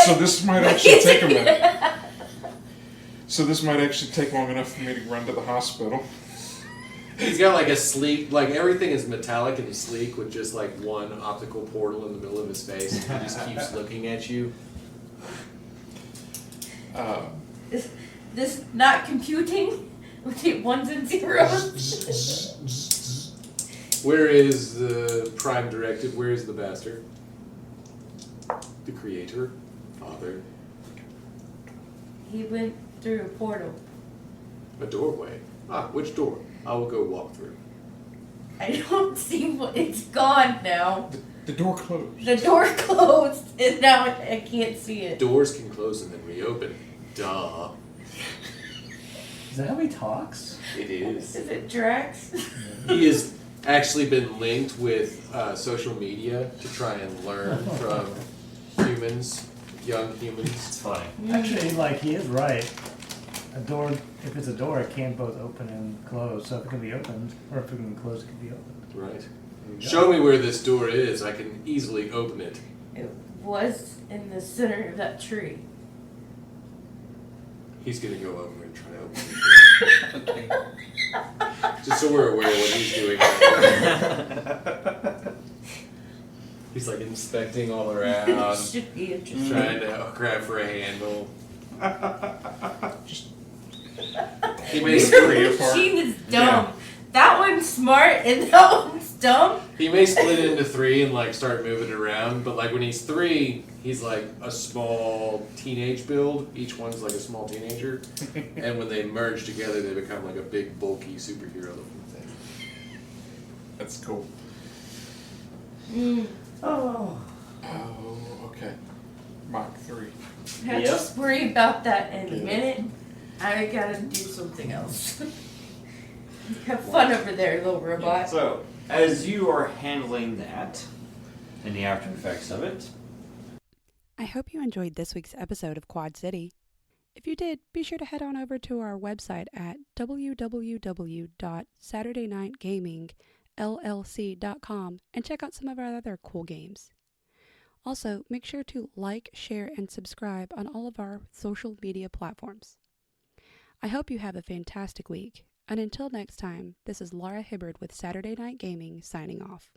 So this might actually take a minute. So this might actually take long enough for me to run to the hospital. He's got like a sleek, like everything is metallic and sleek with just like one optical portal in the middle of his face. And he just keeps looking at you. Is this not computing with the ones and zeros? Where is the prime directive? Where is the bastard? The creator? Father? He went through a portal. A doorway. Ah, which door? I will go walk through. I don't see what. It's gone now. The door closed. The door closed, and now I can't see it. Doors can close and then reopen. Duh. Is that how he talks? It is. Is it Drax? He has actually been linked with social media to try and learn from humans, young humans. It's funny. Actually, like, he is right. A door, if it's a door, it can both open and close. So if it can be opened, or if it can close, it can be opened. Right. There you go. Show me where this door is. I can easily open it. It was in the center of that tree. He's gonna go over and try to open it. Just so we're aware of what he's doing. He's like inspecting all around, Should be interesting. trying to grab for a handle. He may Your split. machine is dumb. That one's smart and that one's dumb. He may split into 3 and like start moving it around, but like when he's 3, he's like a small teenage build. Each one's like a small teenager, and when they merge together, they become like a big, bulky superhero looking thing. That's cool. Oh. Oh, okay. Mach 3. I'll just worry about that in a minute. I gotta do something else. Have fun over there, little robot. So, as you are handling that, and the after effects of it, I hope you enjoyed this week's episode of Quad City. If you did, be sure to head on over to our website at www.saturdaynightgamingllc.com and check out some of our other cool games. Also, make sure to like, share, and subscribe on all of our social media platforms. I hope you have a fantastic week, and until next time, this is Laura Hibbard with Saturday Night Gaming signing off.